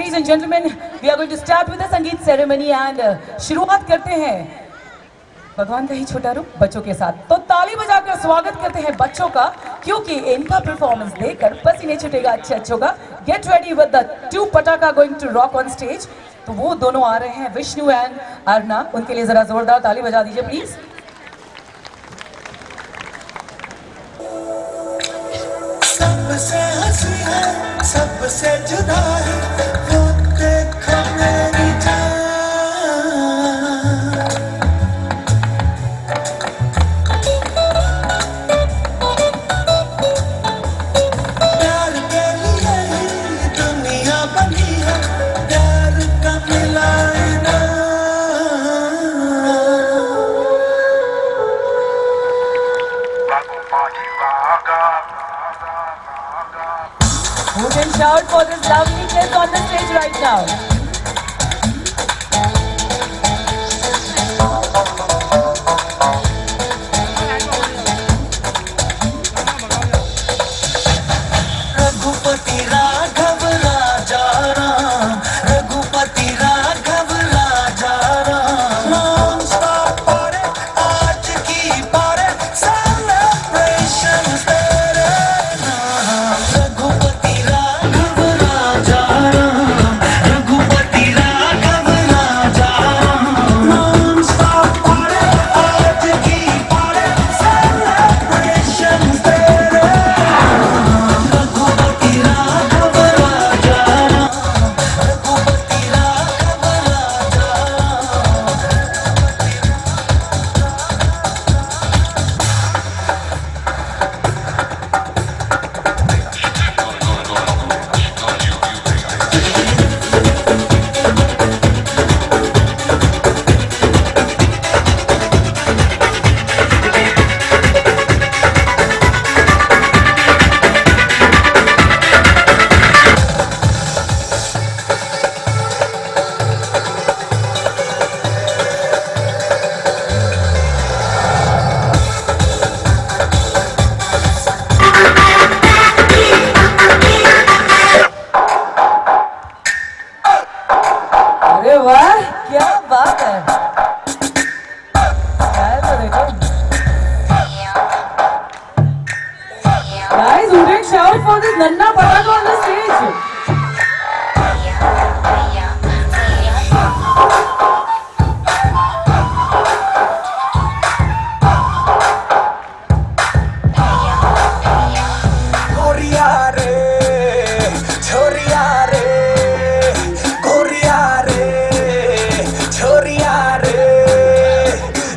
ladies and gentlemen, we are going to start with the संगीत ceremony and शुरुआत करते हैं भगवान का ही छोटा रूप बच्चों के साथ। तो ताली बजाकर स्वागत करते हैं बच्चों का, क्योंकि इनका परफॉर्मेंस देखकर पसीने छूटेगा अच्छों का। Get ready with the two पटाखा going to rock on stage। तो वो दोनों आ रहे हैं, विष्णु एंड अर्ना, उनके लिए जरा जोरदार ताली बजा दीजिए प्लीज। सबसे हंसी है, सबसे जुदा है, वो देखो मेरी जान। प्यार के लिए ही दुनिया बनी है, प्यार का मिला इनाम। Who can shout for this lovely kids on the stage right now? Raghupati Raghav Raja Ram, Raghupati Raghav Raja Ram. Non stop पारे आज की पारे, सेलिब्रेशन तेरे नाम। रघुपति राघव राजा राम, रघुपति राघव राजा राम। नॉन स्टॉप पारे आज की पारे, सेलिब्रेशन तेरे नाम। रघुपति राघव राजा राम, रघुपति राघव राजा अरे वाह, क्या बात है। गाइस तो देखो, guys, who can shout for this नन्ना पटाखा on the stage? गोरिया रे, छोरिया रे, गोरिया रे, छोरिया रे।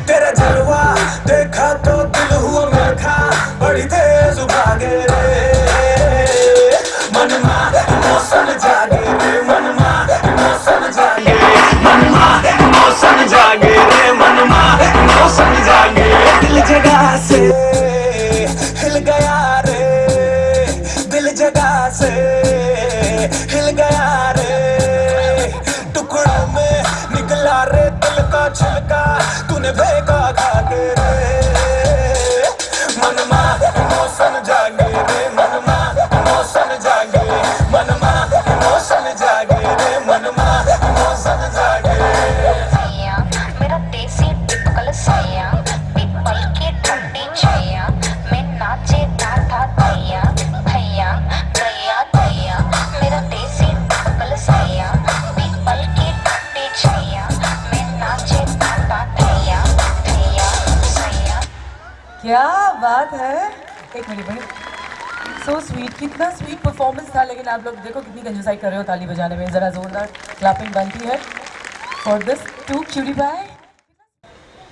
तेरा जलवा देखा तो दिल हुआ मेरा, बड़ी तेज भागे रे। मनमा इमोशन जागे रे, मनमा इमोशन जागे, मनमा इमोशन जागे रे, मनमा इमोशन जागे। दिल जगह से हिल गया रे, दिल जगह से हिल गया रे। टुकड़ों में निकला रे दिल का छिलका, तूने फेंका खा के रे। मनमा इमोशन जागे रे, मनमा इमोशन जागे, मनमा इमोशन जागे रे, मनमा इमोशन जागे। सैया मेरा देसी टिपिकल सैया, पीपल की ठंडी छैया, मैं नाचे था दैया भैया दैया दैया। मेरा देसी टिपिकल सैया, पीपल की ठंडी छैया, मैं नाचे था दैया भैया सैया। क्या बात है। एक मिनट। सो स्वीट, कितना स्वीट परफॉर्मेंस था, लेकिन आप लोग देखो कितनी कंजूसाई कर रहे हो ताली बजाने में। जरा जोरदार क्लैपिंग बनती है ફોર ધીસ ટુ ક્યુટી ભાઈ।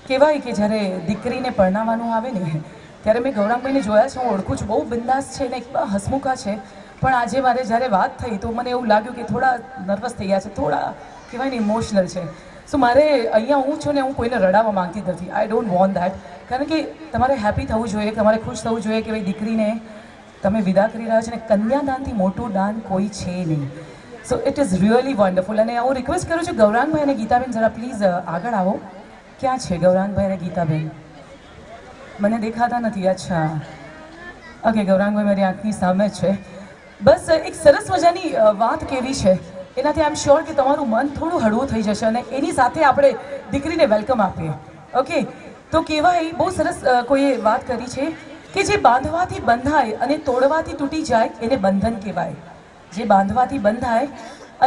કહેવાય કે જ્યારે દીકરીને પરણાવવાનું આવે ને ત્યારે મેં ગૌરાંગભાઈને જોયા છે, હું ઓળખું છું, બહુ બિંદાસ છે ને એકદમ હસમુખા છે, પણ આજે મારે જ્યારે વાત થઈ તો મને એવું લાગ્યું કે થોડા નર્વસ થઈ ગયા છે, થોડા કહેવાય ને ઇમોશનલ છે। સો મારે અહીંયા હું છું ને, હું કોઈને રડાવવા માંગતી નથી, આઈ ડોન્ટ વોન્ટ દેટ। કારણ કે તમારે હેપી થવું જોઈએ, તમારે ખુશ થવું જોઈએ કે ભાઈ દીકરીને તમે વિદા કરી રહ્યા છો ને, કન્યાદાનથી મોટું દાન કોઈ છે નહીં। So it is really wonderful. અને હું રિક્વેસ્ટ કરું છું ગૌરાંગભાઈ અને ગીતાબેન, જરા પ્લીઝ આગળ આવો। ક્યાં છે ગૌરાંગભાઈ અને ગીતાબેન? મને દેખાતા નથી। અચ્છા, ઓકે, ગૌરાંગભાઈ મારી આંખની સામે જ છે। બસ એક સરસ મજાની વાત કેવી છે, એનાથી આઈ એમ શ્યોર કે તમારું મન થોડું હળવું થઈ જશે અને એની સાથે આપણે દીકરીને વેલકમ આપીએ. ઓકે, તો કહેવાય બહુ સરસ કોઈએ વાત કરી છે કે જે બાંધવાથી બંધાય અને તોડવાથી તૂટી જાય એને બંધન કહેવાય. જે બાંધવાથી બંધાય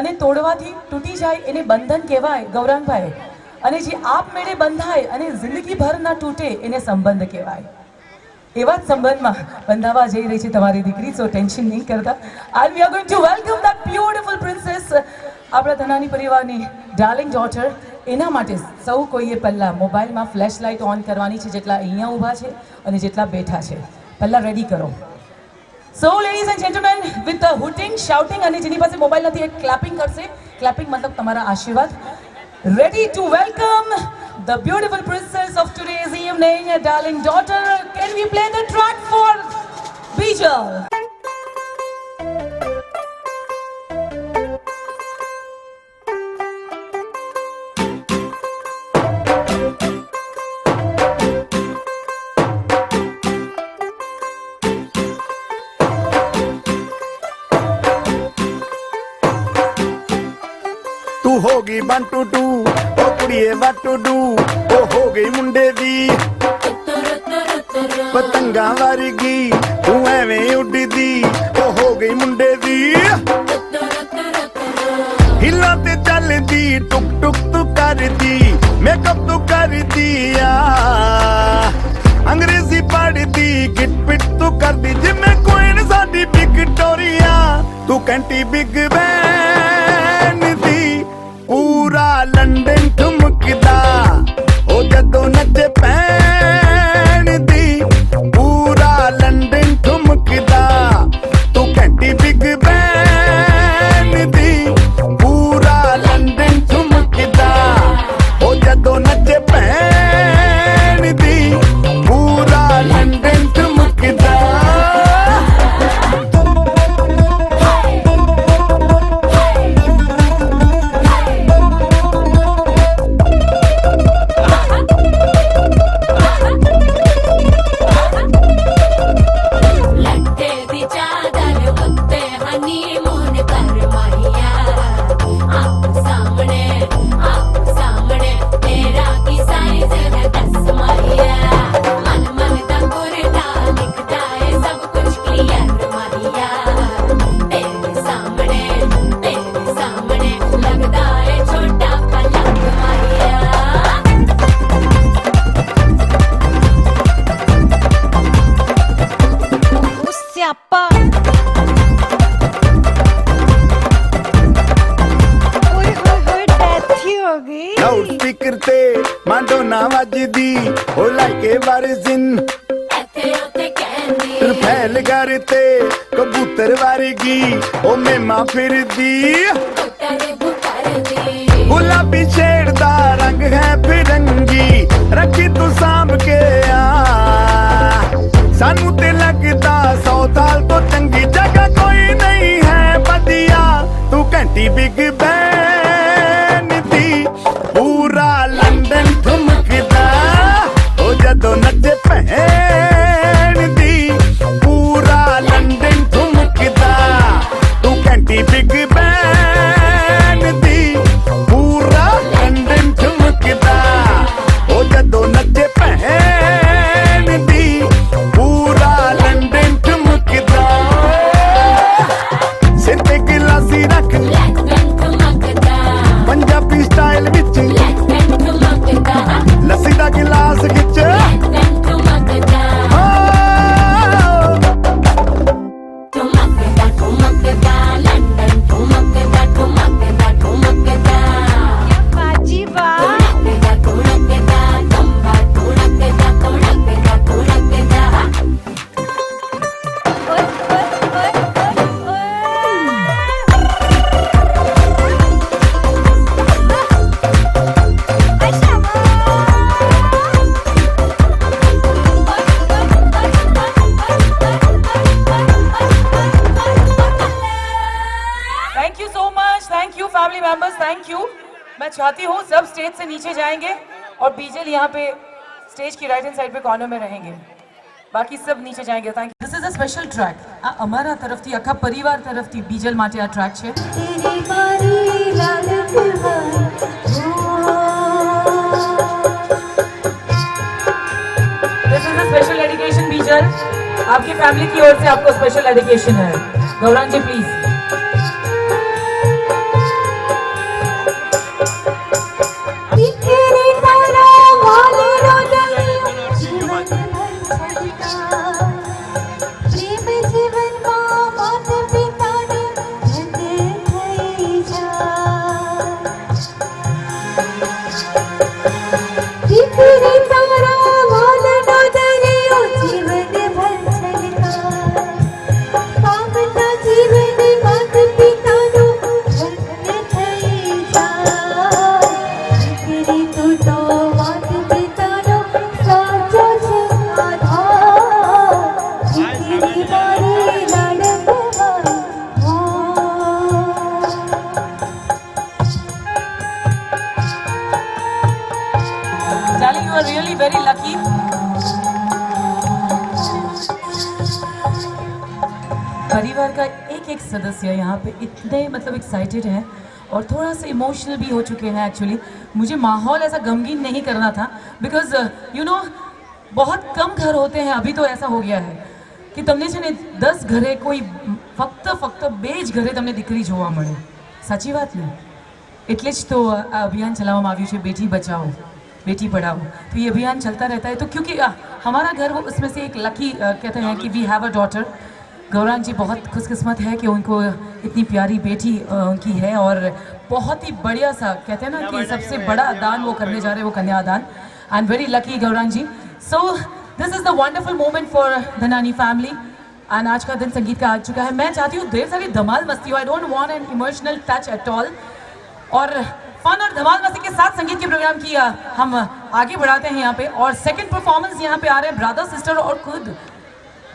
અને તોડવાથી તૂટી જાય એને બંધન કહેવાય ગૌરાંગભાઈ. અને જે આપમેળે બંધાય અને જિંદગીભર ના તૂટે એને સંબંધ કહેવાય. એવા જ સંબંધમાં બંધાવા જઈ રહી છે તમારી દીકરી, સો ટેન્શન નહીં કરતા. And we are going two welcome that beautiful princess, આપણા ધનાની પરિવારની ડાર્લિંગ ડોટર. એના માટે સૌ કોઈએ પહેલાં મોબાઈલમાં ફ્લેશ લાઇટ ઓન કરવાની છે, જેટલા અહીંયા ઊભા છે અને જેટલા બેઠા છે પહેલાં રેડી કરો. So ladies and gentleman, with the hooting shouting, અને જેની પાસે મોબાઈલ નથી એ ક્લેપિંગ કરશે. ક્લેપિંગ મતલબ તમારા આશીર્વાદ. Ready to welcome the beautiful princess of today's evening, darling daughter. Can we play the track for Bijal? ਤੂੰ ਹੋ ਗਈ 1 2 2 ਉਹ ਕੁੜੀਏ what to do ਉਹ ਹੋ ਗਈ ਮੁੰਡੇ ਦੀ ਪਤੰਗਾਂ ਵਰਗੀ ਤੂੰ ਐਵੇਂ ਉੱਡਦੀ ਉਹ ਹੋ ਗਈ ਮੁੰਡੇ ਦੀ ਹਿੱਲਾਂ ਤੇ ਚੱਲਦੀ ਟੁਕ ਟੁਕ ਤੂੰ ਕਰਦੀ ਮੇਕਅਪ ਤੂੰ ਕਰਦੀ ਆ ਅੰਗਰੇਜ਼ੀ ਪੜ੍ਹਦੀ ਗਿਟ ਪਿਟ ਤੂੰ ਕਰਦੀ ਜਿਵੇਂ ਕੁਈਨ ਸਾਡੀ ਵਿਕਟੋਰੀਆ ਤੂੰ ਕੰਟੀ ਬਿਗ ਬੈਨ ਦੀ ਪੂਰਾ ਲੰਡਨ ਠੁਮਕਦਾ ਉਹ ਜਦੋਂ ਨੱਚੇ ਪੈਣ ਦੀ ਪੂਰਾ ਲੰਡਨ ਠੁਮਕਦਾ ਤੂੰ ਘੰਟੀ ਬਿਗ ਬੈਨ ਦੀ ਪੂਰਾ ਲੰਡਨ ਠੁਮਕਦਾ ਉਹ ਜਦੋਂ ਨੱਚੇ ਪੈਣ ਦੀ ਪੂਰਾ ਲੰਡਨ ਠੁਮਕਦਾ ਲਾਊਡ ਸਪੀਕਰ ਤੇ ਮਾਡੋਨਾ ਵੱਜਦੀ ਉਹ ਲਾਈਕੇ ਵਰਜ਼ਨ ਇੱਥੇ ਉੱਤੇ ਕਹਿੰਦੀ ਰਫੈਲ ਘਰ ਤੇ ਕਬੂਤਰ ਵਰਗੀ ਉਹ ਮੇਮਾ ਫਿਰਦੀ ਗੁਲਾਬੀ ਸ਼ੇਡ ਦਾ ਰੰਗ ਹੈ ਫਿਰੰਗੀ ਰੱਖੀ ਤੂੰ ਸਾਂਭ ਕੇ ਆ ਸਾਨੂੰ ਤੇ ਲੱਗਦਾ 100 ਸਾਲ ਤੋਂ ਚੰਗੀ ਜਗ੍ਹਾ ਕੋਈ ਨਹੀਂ ਹੈ ਵਧੀਆ ਤੂੰ ਘੰਟੀ ਬਿਗ ਬੈਨ ਦੀ ਪੂਰਾ ਲੰਡਨ ਠੁਮਕਦਾ ਉਹ ਜਦੋਂ ਨੱਚੇ ਭੈਣ ਦੀ ਪੂਰਾ ਲੰਡਨ ਠੁਮਕਦਾ ਤੂੰ ਘੰਟੀ ਬਿਗ ਬੈਨ ਦੀ ਪੂਰਾ ਲੰਡਨ ਠੁਮਕਦਾ ਉਹ ਜਦੋਂ ਨੱਚੇ ਭੈਣ ਦੀ ਪੂਰਾ ਲੰਡਨ ਠੁਮਕਦਾ ਸਿਰ ਤੇ ਗਲਾਸੀ ਰੱਖ ਪੰਜਾਬੀ ਸਟਾਈਲ ਵਿੱਚ ਲੱਸੀ ਦਾ ਗਿਲਾਸ ਖਿੱਚ मैं चाहती हूँ सब स्टेज से नीचे जाएंगे और बीजल यहाँ पे स्टेज की राइट हैंड साइड पे कॉर्नर में रहेंगे. બાકી સબ નીચે જાયગે thank you this is a special track આ અમારા તરફથી આખા પરિવાર તરફથી બીજલ માટે આ ટ્રેક છે this is a special dedication Bijal आपकी फैमिली की ओर से आपको स्पेशल डेडिकेशन है Gaurang ji please Darling, you are really very lucky. परिवार का एक एक सदस्य यहाँ पे इतने मतलब एक्साइटेड है और थोड़ा सा इमोशनल भी हो चुके हैं एक्चुअली मुझे माहौल ऐसा गमगीन नहीं करना था बिकॉज यू नो बहुत कम घर होते हैं अभी तो ऐसा हो गया है कि તમને છે ને 10 ઘરે કોઈ ફક્ત બે જ ઘરે તમને દીકરી જોવા મળે સાચી વાત ને એટલે જ તો આ અભિયાન ચલાવવામાં આવ્યું છે બેટી બચાઓ बेटी पढ़ाओ तो ये अभियान चलता रहता है तो क्योंकि हमारा घर वो उसमें से एक लकी कहते हैं कि we have a daughter Gaurang ji बहुत खुशकिस्मत है कि उनको इतनी प्यारी बेटी उनकी है और बहुत ही बढ़िया सा कहते हैं ना कि सबसे बड़ा दान वो करने जा रहे हैं वो कन्यादान I am very lucky Gaurang ji so this is the wonderful moment for the nani family and आज का दिन संगीत का आ चुका है मैं चाहती हूँ ढेर सारी धमाल मस्ती हो I don't want an emotional touch at all और फन और धमाल मस्ती के साथ संगीत के प्रोग्राम की हम आगे बढ़ाते हैं यहाँ पे और सेकंड परफॉर्मेंस यहाँ पे आ रहे हैं ब्रदर सिस्टर और खुद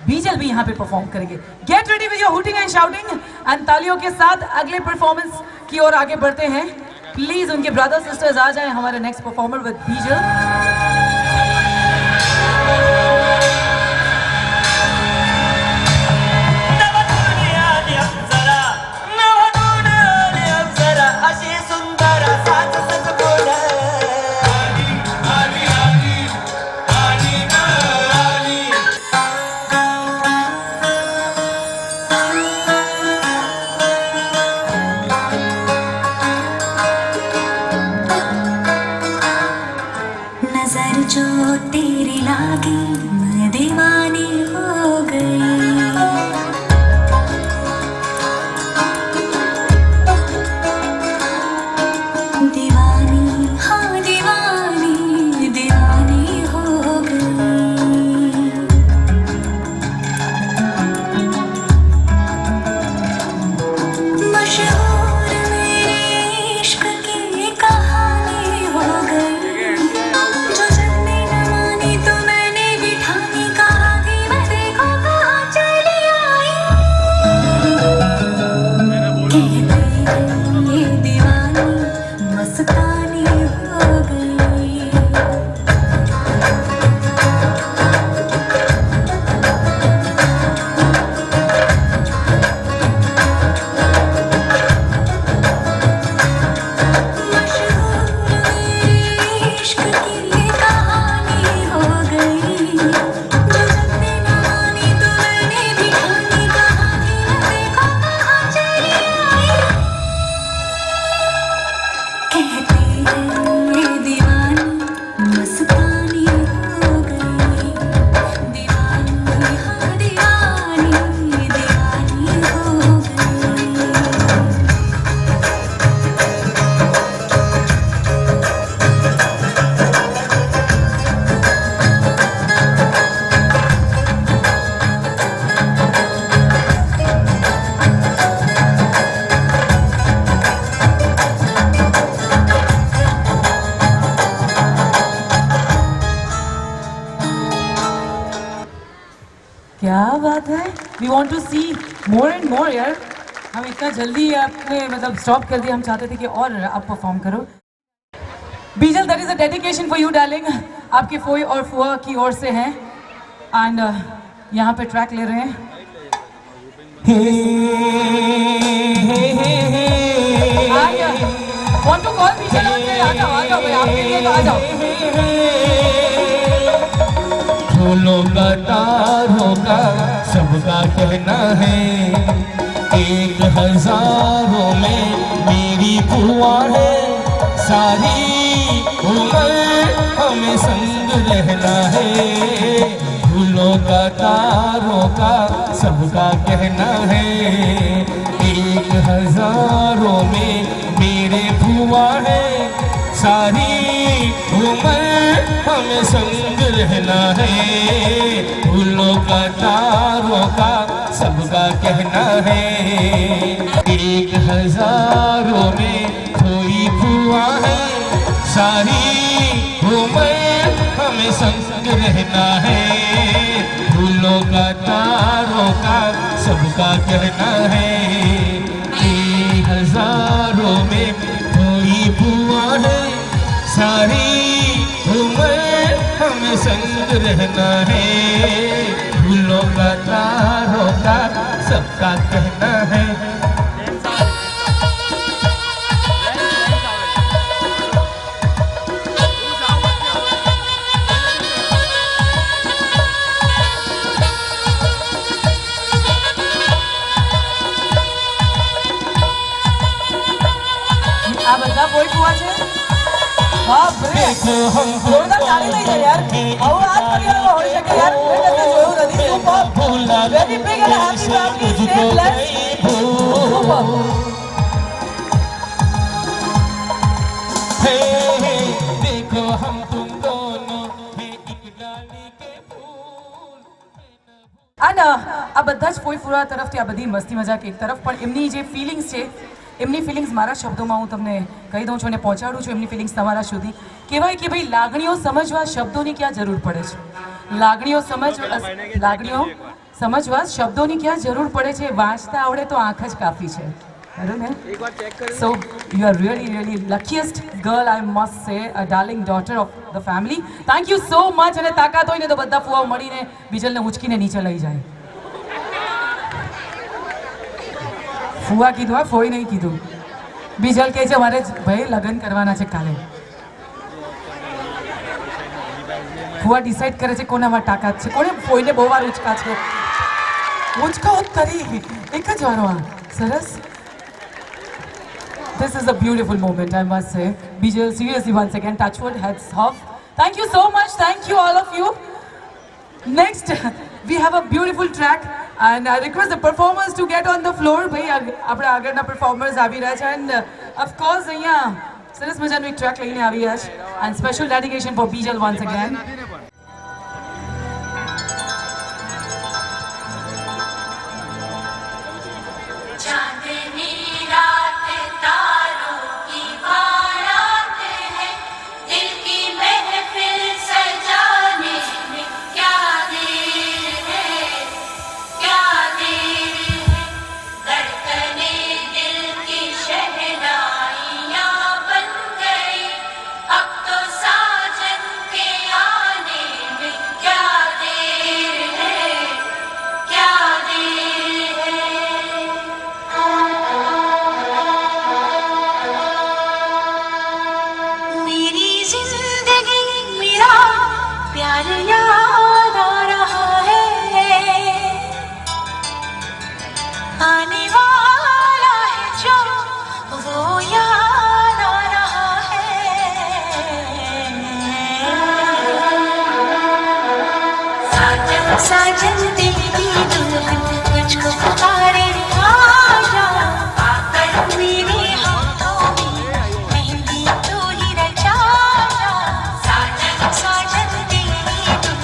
बीजल भी यहाँ पे परफॉर्म करेंगे get ready with your hooting and shouting and तालियों के साथ अगले परफॉर्मेंस की ओर आगे बढ़ते हैं प्लीज उनके ब्रदर सिस्टर्स आ जाएं हमारे नेक्स्ट परफॉर्मर विद बीजल नजर जो तेरी लागी मैं दीवानी हो गई दीवानी हाँ दीवानी दीवानी हो गई मशहूर मेरे इश्क की कहानी हो गई क्या बात है we want to see more and more यार हम इतना जल्दी आपने मतलब स्टॉप कर दिया हम चाहते थे कि और आप परफॉर्म करो Bijal that is a dedication for you darling आपके फोई और फुआ की ओर से हैं एंड यहाँ पे ट्रैक ले रहे हैं। Want to call me? चलो आ जाओ भाई, आपके लिए तो आ जाओ। फूलों का तारों का सबका कहना है, 1000 में मेरी बुआ है, सारी उम्र हमें संग रहना है। फूलों का तारों का सबका कहना है, 1000 में मेरे बुआ है, सारी उम्र हमें संग रहना है। फूलों का तारों का सबका कहना है, 1000 में कोई बुआ है, सारी उम्र हमें संग रहना है। फूलों का तारों का सबका कहना है, 1000 में कोई बुआ है, सारी उम्र हमें संग रहना है। फूलों का तारों का सबका कहना है। આ બધા કોઈ ફુવા છે? બાપ રે, જોરદાર તાળી લઈ જાય યાર. આવું આ પરિવારમાં હોઈ શકે યાર. મેં કદી જોયું નથી. Super. Very big and happy family. Stay blessed. Super. देखो हम तुम दोनों हैं एक डाली के फूल। અને આ બધા જ કોઈ ફુરા તરફથી આ બધી મસ્તી મજાક એક તરફ, પણ એમની જે ફિલિંગ્સ છે, એમની ફિલિંગ્સ મારા શબ્દોમાં હું તમને કહી દઉં છું અને પહોંચાડું છું એમની ફિલિંગ્સ તમારા સુધી. કહેવાય કે ભાઈ લાગણીઓ સમજવા શબ્દોની ક્યાં જરૂર પડે છે, લાગણીઓ સમજવા શબ્દોની ક્યાં જરૂર પડે છે, વાંચતા આવડે તો આંખ જ કાફી છે. ખરું ને? So you are really luckiest girl, I must say, a darling daughter of the family. Thank you so much. અને તાકાત હોય ને તો બધા ફુવાઓ મળીને બીજલને ઉચકીને નીચે લઈ જાય. ફુવા કીધું, હા, ફોઈ નહીં કીધું. બીજલ કહે છે મારે ભાઈ લગ્ન કરવાના છે કાલે. ફુવા ડિસાઈડ કરે છે કોનામાં તાકાત છે, કોને ફોઈને બહુ વાર ઉચકા છે. ઉચકાઓ જ કરી એક જ વારો. આ સરસ. This is a beautiful moment, I must say. Bijal, seriously, once again, touchwood, heads off. Thank you so much. Thank you, all of you. Next, we have a beautiful track, and I request the performers to get on the floor. Bhai, આપણા આગળના performers આવી રહ્યા છે, and of course, અહીંયા સરસ મજાનું એક track લઈને આવી રહ્યા છે, and special dedication for Bijal once again. साजन दिल की दुल्हन मुझको पुकारे, आजा आकर मेरे हाथों में मेहंदी तो ही रचा जा। साजन दिल की दुल्हन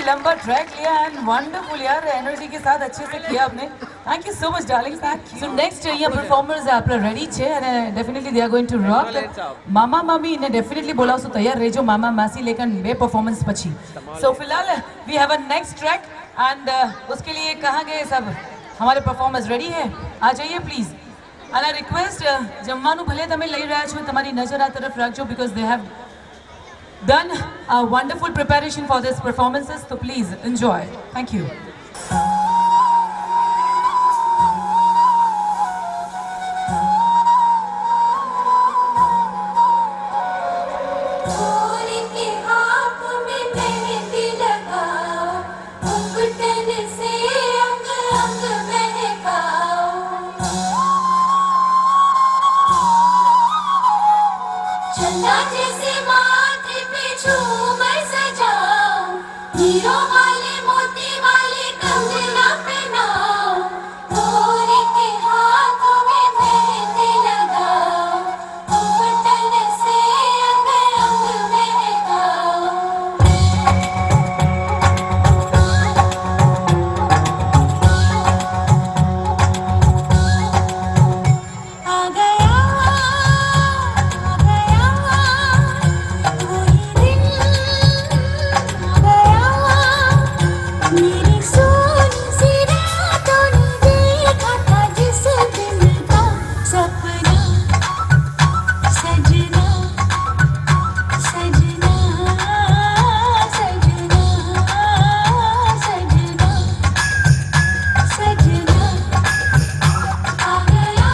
लंबा ट्रैक लिया एंड वंडरफुल यार, एनर्जी के साथ अच्छे से किया आपने. Thank you so much darling. So next અહીંયા પરફોર્મર્સ આપણે રેડી છે અને definitely they are going to rock. મામા મામી ને ડેફિનેટલી બોલાવશો, તૈયાર રહેજો મામા માસી, લેकिन બે પરફોર્મન્સ પછી. સો फिलहाल we have a next track and उसके लिए कहाँ गए सब हमारे परफॉर्मर्स रेडी है? आ जाइए प्लीज. एंड आई रिक्वेस्ट જમવાનું ભલે તમે લઈ રહ્યા છો, તમારી નજર આ તરફ રાખજો because they have done a wonderful preparation for this performances, so please enjoy. Thank you. Hero वाले मोती वाले कंगना पहनाओ, गोरी के हाथों में मेहंदी लगाओ, बटन से अंग अंग महकाओ. आ गया वही दिन, मेरी सोनी सी रातों ने देखा था जिस दिन का सपना, सजना सजना सजना सजना सजना. आ गया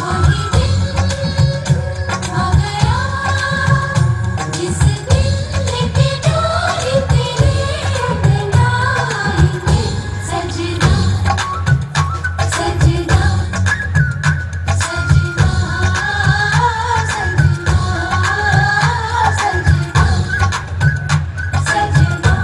वही दिन, आ गया जिस दिन लेके डोरी तेरे अंगना आएंगे. सजना सजना सजना सजना सजना सजना.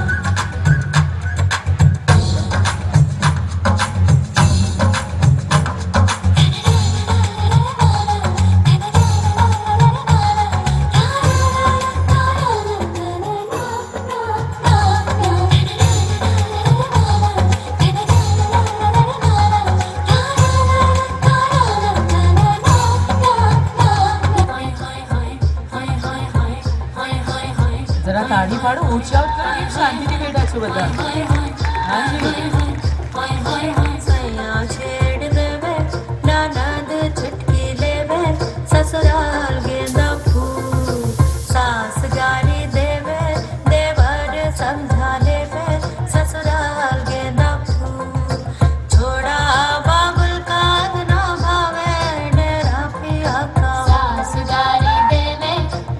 જરા તાળી પાડો, ઊંચા આઉટ કરો, કેમ શાંતિથી બેઠા છો બધા? હા જી. छेड़ देवे ननद चुटकी लेवे, ससुराल गेंदा फूल, सास गारी देवे देवर समझा लेवे, ससुराल गेंदा फूल. छोड़ा बाबुल का ना भावे डेरा पिया का, सास गारी देवे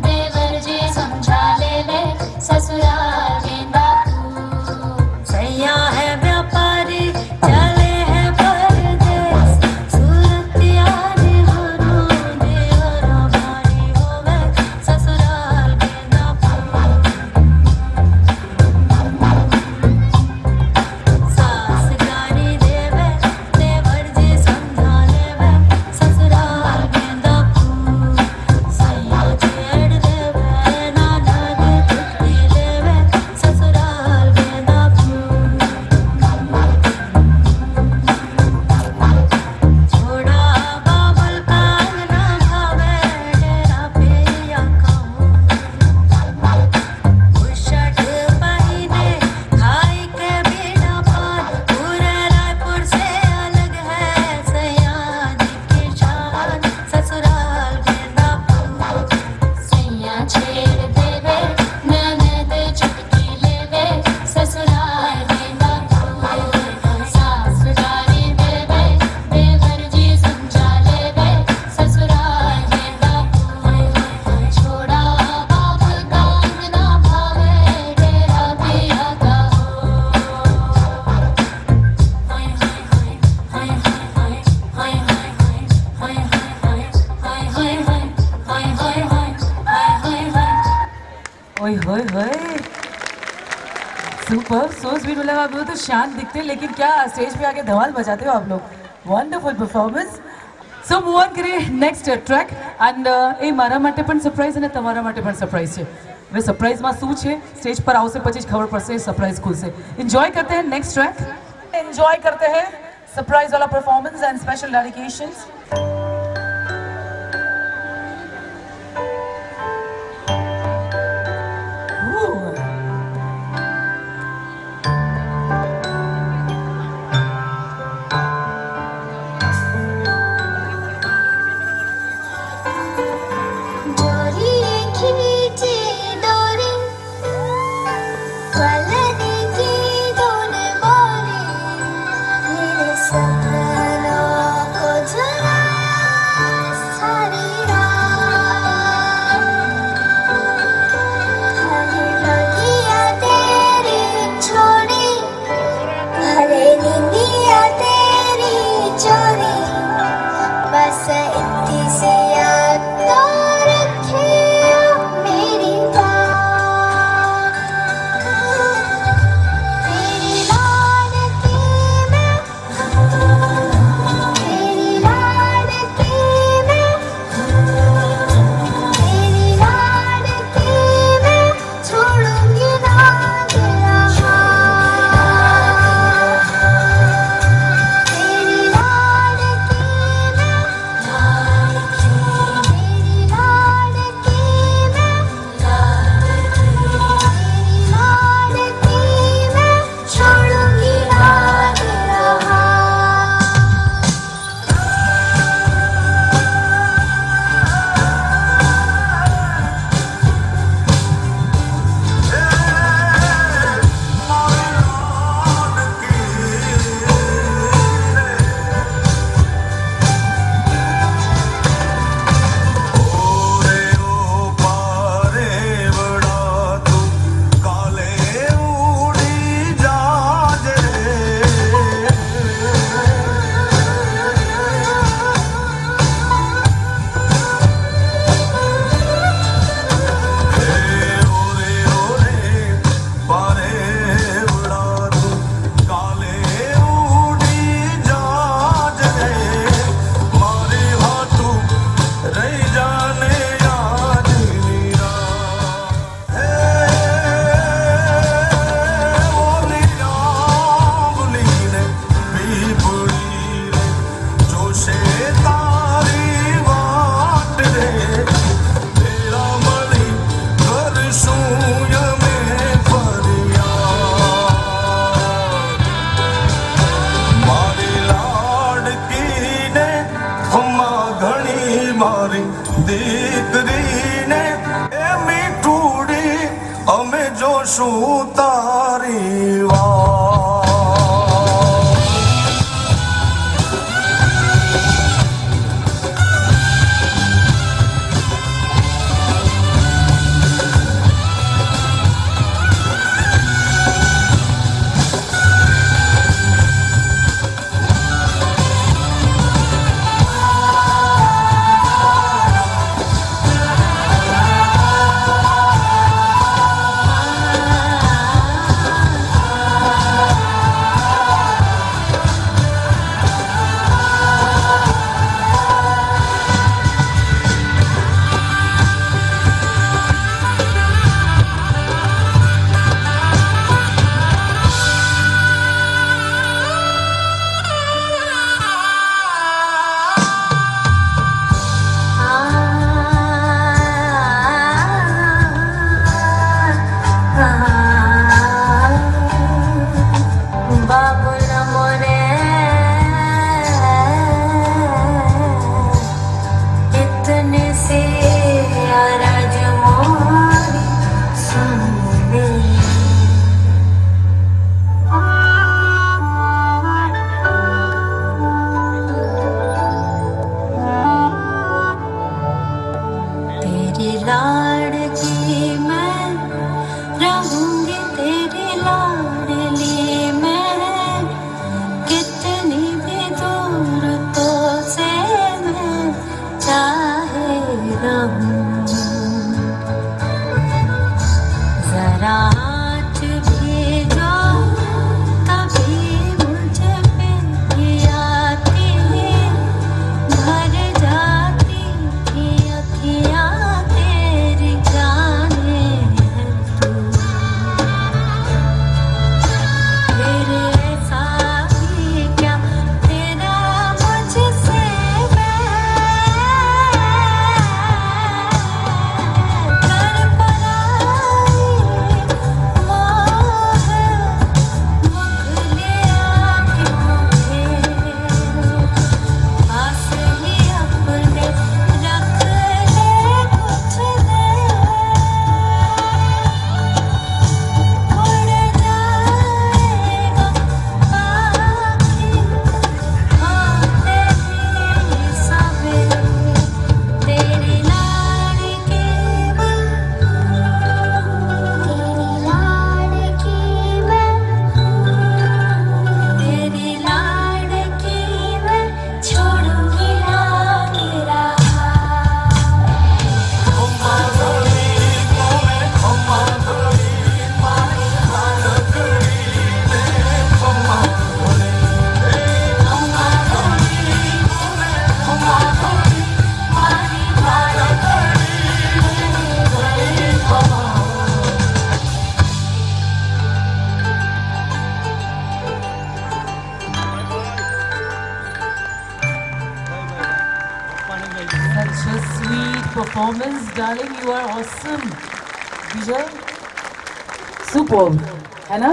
देवर जी समझा लेवे, ससुराल गेंदा फूल. सैया है व्यापारी चले हैं परदेस, सूरत यारी हरो देवरा भारी होवे, ससुराल गेंदा फूल. सास गारी देवे देवर जी समझा लेवे, ससुराल गेंदा फूल. सैया छेड़ देवे ननद चुटकी लेवे, ससुराल गेंदा फूल. छोड़ा बाबुल का ना भावे डेरा पिया का, बुशर्ट पहने खाई के बिना पान, पूरे रायपुर से अलग है सैया जी की शान, ससुराल गेंदा फूल. सैया छेड़ देवे ननद चुटकी लेवे, ससुराल गेंदा फूल. सास गारी देवे देवर जी समझा लेवे, ससुराल गेंदा फूल. छोड़ा बाबुल का ना भावे डेरा पिया का. हाय हाय हाय हाय हाय हाय हाय हाय हाय हाय हाय हाय हाय हाय हाय हाय. ओए होए होए, सुपर, सो स्वीट. मतलब आप लोग तो शांत दिखते हैं लेकिन क्या स्टेज पे आके धमाल मचाते हो आप लोग. Wonderful performance. So move on કરીએ નેક્સ્ટ ટ્રેક. એન્ડ એ મારા માટે પણ સરપ્રાઈઝ અને તમારા માટે પણ સરપ્રાઈઝ છે. હવે સરપ્રાઈઝમાં શું છે સ્ટેજ પર આવશે પછી જ ખબર પડશે સરપ્રાઈઝ ખુલશે એન્જॉय करते हैं नेक्स्ट ट्रैक एंजॉय करते हैं सरप्राइज वाला परफॉर्मेंस एंड स्पेशल डेडिकेशंस દીકરીને એ મીઠુડી અમે જોશું તારી વાત performance, darling. You are awesome. Vijay, superb, है ना?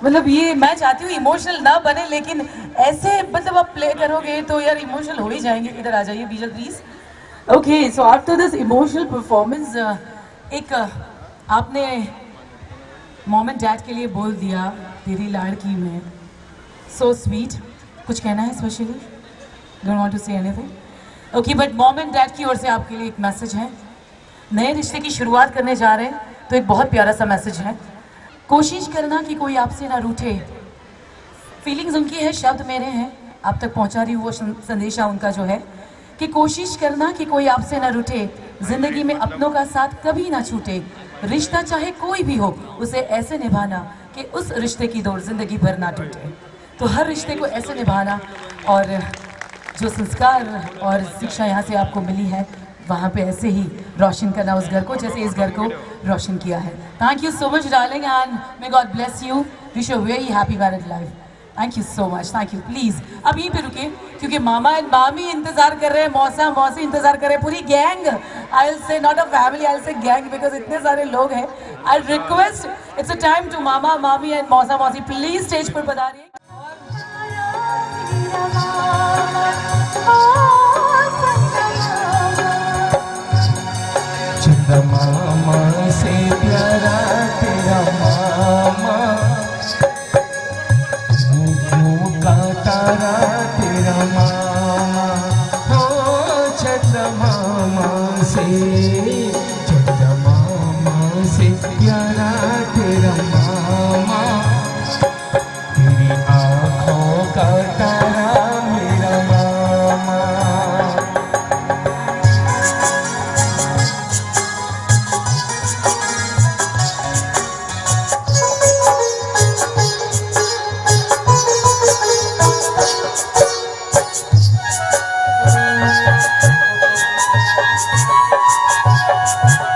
मतलब ये मैं चाहती हूँ इमोशनल ना बने, लेकिन ऐसे मतलब आप प्ले करोगे तो यार इमोशनल हो ही जाएंगे. इधर आ जाइए Vijay please. Okay, so after this emotional performance एक आपने मॉम एंड डैड के लिए बोल दिया तेरी लाड़की में. So sweet. कुछ कहना है specially? Don't want to say anything? Okay, but mom and dad की ओर से आपके लिए एक मैसेज है. नए रिश्ते की शुरुआत करने जा रहे हैं तो एक बहुत प्यारा सा मैसेज है. कोशिश करना कि कोई आपसे ना रूठे. फीलिंग्स उनकी है, शब्द मेरे हैं, आप तक पहुंचा रही हूँ वो संदेशा उनका जो है कि कोशिश करना कि कोई आपसे ना रूठे. जिंदगी में अपनों का साथ कभी ना छूटे. रिश्ता चाहे कोई भी हो उसे ऐसे निभाना कि उस रिश्ते की डोर जिंदगी भर ना टूटे. तो हर रिश्ते को ऐसे निभाना, और जो संस्कार और शिक्षा यहाँ से आपको मिली है वहाँ पे ऐसे ही रोशन करना उस घर को जैसे इस घर को रोशन किया है. Thank you so much darling, and may God bless you. Wish you very happy married life. Thank you so much. Thank you. Please अब यहीं पे रुके क्योंकि मामा एंड मामी इंतजार कर रहे हैं, मौसा मौसी इंतजार कर रहे हैं, पूरी gang. I will say not a family, I will say gang, because इतने सारे लोग हैं. I request, it's a time to मामा मामी एंड मौसा मौसी प्लीज स्टेज पर पधारिए. मामा से प्यारा तेरा मामा, झूठों का तारा तेरा मामा. हो चंदा मामा से प्यारा तेरा मामा. तेरी आँखों का तारा मेरा मामा.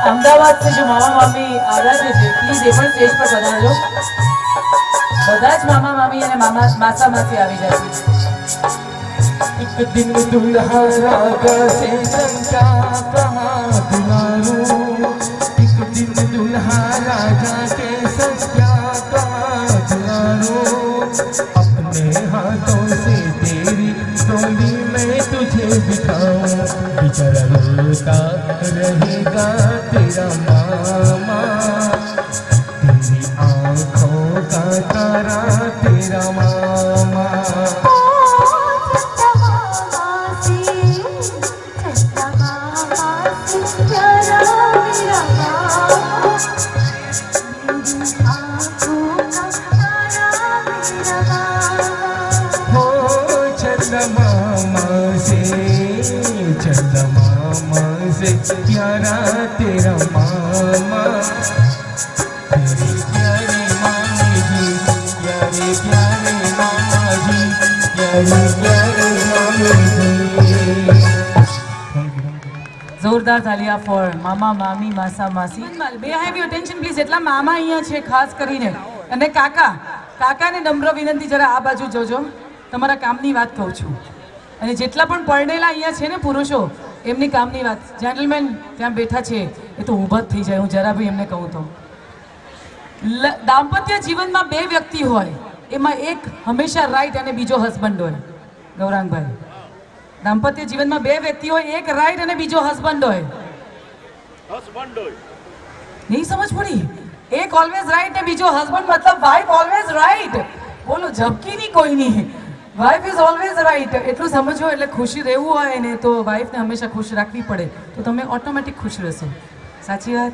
अहमदाबाद से जो मामा मामी आ रहे थे प्लीज एक बार स्टेज पर बता लो. બધા જ મામા મામી અને માસા માસી આવી જાય. एक दिन दुल्हा रागा से शंका कहाँ दुलारू. एक दिन दुल्हा राजा के सत्या कहाँ दुलारू. अपने हाथों से तेरी डोली में तुझे बिठाऊं. बेचारा रोता रहेगा तेरा मामा. तेरी आँखों का तारा तेरा मामा. मामा से प्यारा तेरा मामा. तेरे प्यारे मामा जी, प्यारे प्यारे मामा जी, प्यारे प्यारे मामा जी. જોરદાર તાલિયા ફોર મામા મામી માસા માસી. બે હેવ યોર અટેન્શન પ્લીઝ. એટલા મામા અહીંયા છે ખાસ કરીને, અને કાકાને નમ્ર વિનંતી જરા આ બાજુ જોજો. તમારા કામની વાત કહું છું, અને જેટલા પણ પરણેલા અહીંયા છે ને પુરુષો, એમની કામની વાત. જેન્ટલમેન ત્યાં બેઠા છે એ તો ઊભા જ થઈ જાય હું જરા બી એમને કહું તો. દાંપત્ય જીવનમાં બે વ્યક્તિ હોય, એમાં એક હંમેશા રાઈટ અને બીજો હસબન્ડ હોય. ગૌરાંગભાઈ, દાંપત્ય જીવનમાં બે વ્યક્તિ હોય, એક રાઈટ અને બીજો હસબન્ડ હોય. નહીં સમજ પડી? એક ઓલવેઝ રાઈટ ને બીજો હસબન્ડ, મતલબ વાઇફ ઓલવેઝ રાઈટ. બોલો ઝબકી નહીં કોઈ નહીં. Wife is always right. એટલું સમજો. એટલે ખુશી રહેવું હોય ને તો વાઇફને હંમેશા ખુશ રાખવી પડે, તો તમે ઓટોમેટિક ખુશ રહેશો. સાચી વાત?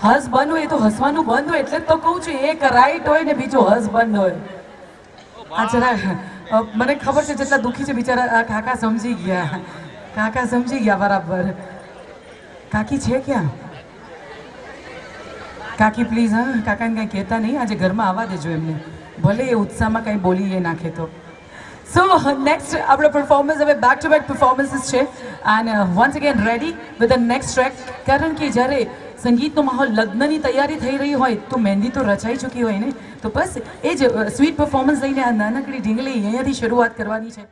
હસ બંધ હોય તો હસવાનું બંધ હોય, એટલે જ તો કહું છું એક રાઈટ હોય ને બીજો હસ બંધ હોય. આ જરા મને ખબર છે જેટલા દુઃખી છે બિચારા આ કાકા સમજી ગયા. કાકા સમજી ગયા બરાબર. કાકી છે ક્યાં? કાકી પ્લીઝ, હા કાકાને કાંઈ કહેતા નહીં. આજે ઘરમાં આવવા દેજો એમને, ભલે એ ઉત્સાહમાં કંઈ બોલી એ નાખે તો. સો નેક્સ્ટ આપણો પરફોર્મન્સ હવે બેક ટુ બેક પરફોર્મન્સીસ છે, and once again ready with the next track. કારણ કે જ્યારે સંગીતનો માહોલ, લગ્નની તૈયારી થઈ રહી હોય તો મહેંદી તો રચાઈ ચૂકી હોય ને, તો બસ એ જ સ્વીટ પરફોર્મન્સ લઈને આ નાનકડી ઢીંગલી અહીંયાથી શરૂઆત કરવાની છે.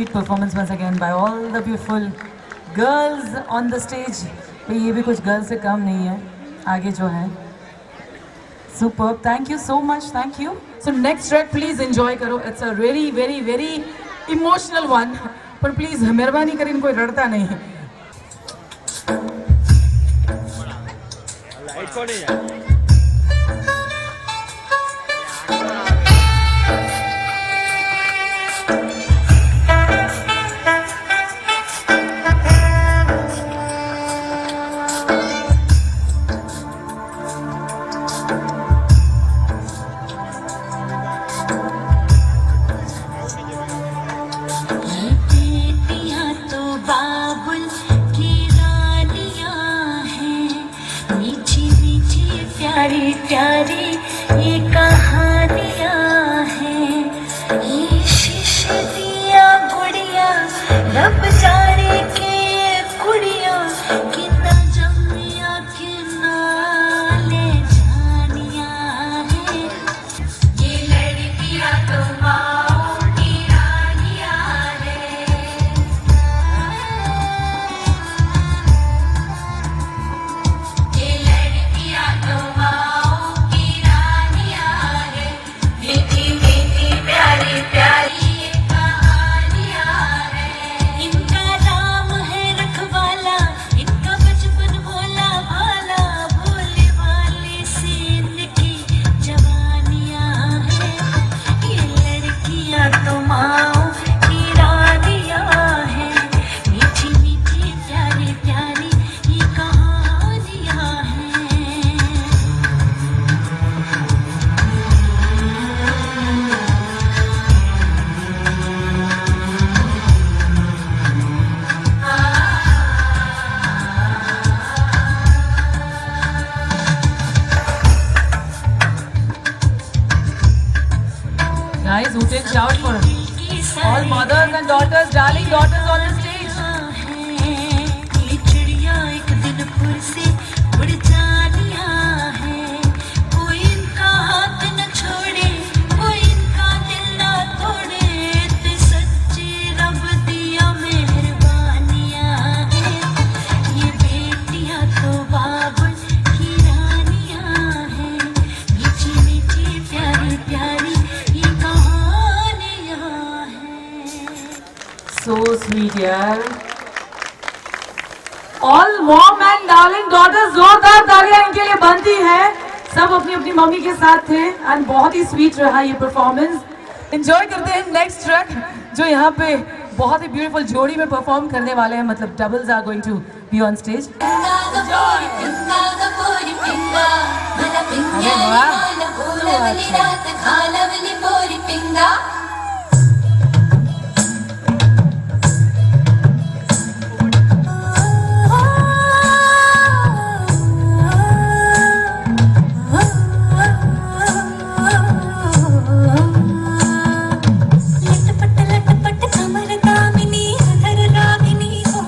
sweet performance once again by all the beautiful girls on the stage. भाई ये भी कुछ girls से कम नहीं है आगे जो है. Superb. Thank you so much. Thank you. So next track please enjoy करो. It's a really very very emotional one. पर please मेहरबानी करें कोई रड़ता नहीं. बेटियां तो बाबुल की रानियां हैं, मीठी मीठी प्यारी प्यारी ये कहानियां हैं. ये शीशे दिया गुड़िया रब जाने के कुड़िया कितना जमिया के नाले जानियां हैं. ये लड़कियां तो माओ की रानियां हैं. ये लड़कियां तो माओ की रानियां हैं. मीठी मीठी प्यारी प्यारी ये कहानियां हैं. इनका नाम है रखवाला, इनका बचपन भोला भाला, भोले भाले से इनकी जवानियां हैं. ये लड़कियां तो माओ की रानियां हैं, मीठी मीठी प्यारी प्यारी ये कहानियां हैं. Guys, who can shout for all mothers and daughters, darling daughters on the stage. ये चिड़िया एक दिन फिर से उड़ जानियां हैं. कोई इनका हाथ न छोड़े, कोई इनका दिल न तोड़े, ते सच्चे रब दिया मेहरबानियां हैं. ये बेटियां तो बाबुल की रानियां हैं, मीठी मीठी प्यारी प्यारी ये कहानियां हैं. So sweet यार. All mom and darling daughters जोरदार तालियां इनके लिए बनती है. सब अपनी अपनी मम्मी के साथ थे एंड बहुत ही स्वीट रहा ये परफॉर्मेंस. एंजॉय करते हैं नेक्स्ट ट्रैक जो यहाँ पे बहुत ही ब्यूटीफुल जोड़ी में परफॉर्म करने वाले हैं. मतलब doubles are going to be on stage. लटपट लटपट कमर दामिनी अधर रागिनी हो.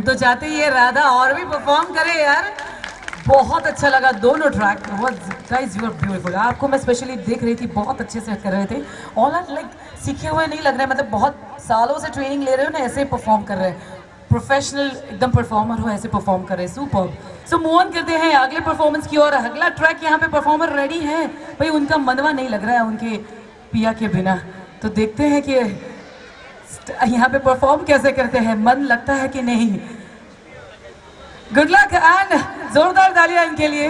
तो चाहते ही ये राधा और भी परफॉर्म करे यार। बहुत अच्छा लगा दोनों track. Guys you are beautiful. आपको मैं स्पेशली देख रही थी, बहुत अच्छे से कर रहे थे। ऑल आर लाइक सीखे हुए नहीं लग रहे, मतलब बहुत सालों से ट्रेनिंग ले रहे हो ना, ऐसे परफॉर्म कर रहे हैं। प्रोफेशनल एकदम परफॉर्मर हो, ऐसे परफॉर्म कर रहे हैं। सुपर्ब। सो मूव ऑन करते हैं अगले परफॉर्मेंस की ओर। अगला ट्रैक यहाँ पे परफॉर्मर रेडी है भाई, उनका मनवा नहीं लग रहा है उनके पिया के बिना। तो देखते हैं कि यहाँ पे परफॉर्म कैसे करते हैं, मन लगता है कि नहीं। गुड लक एंड जोरदार तालियां इनके लिए।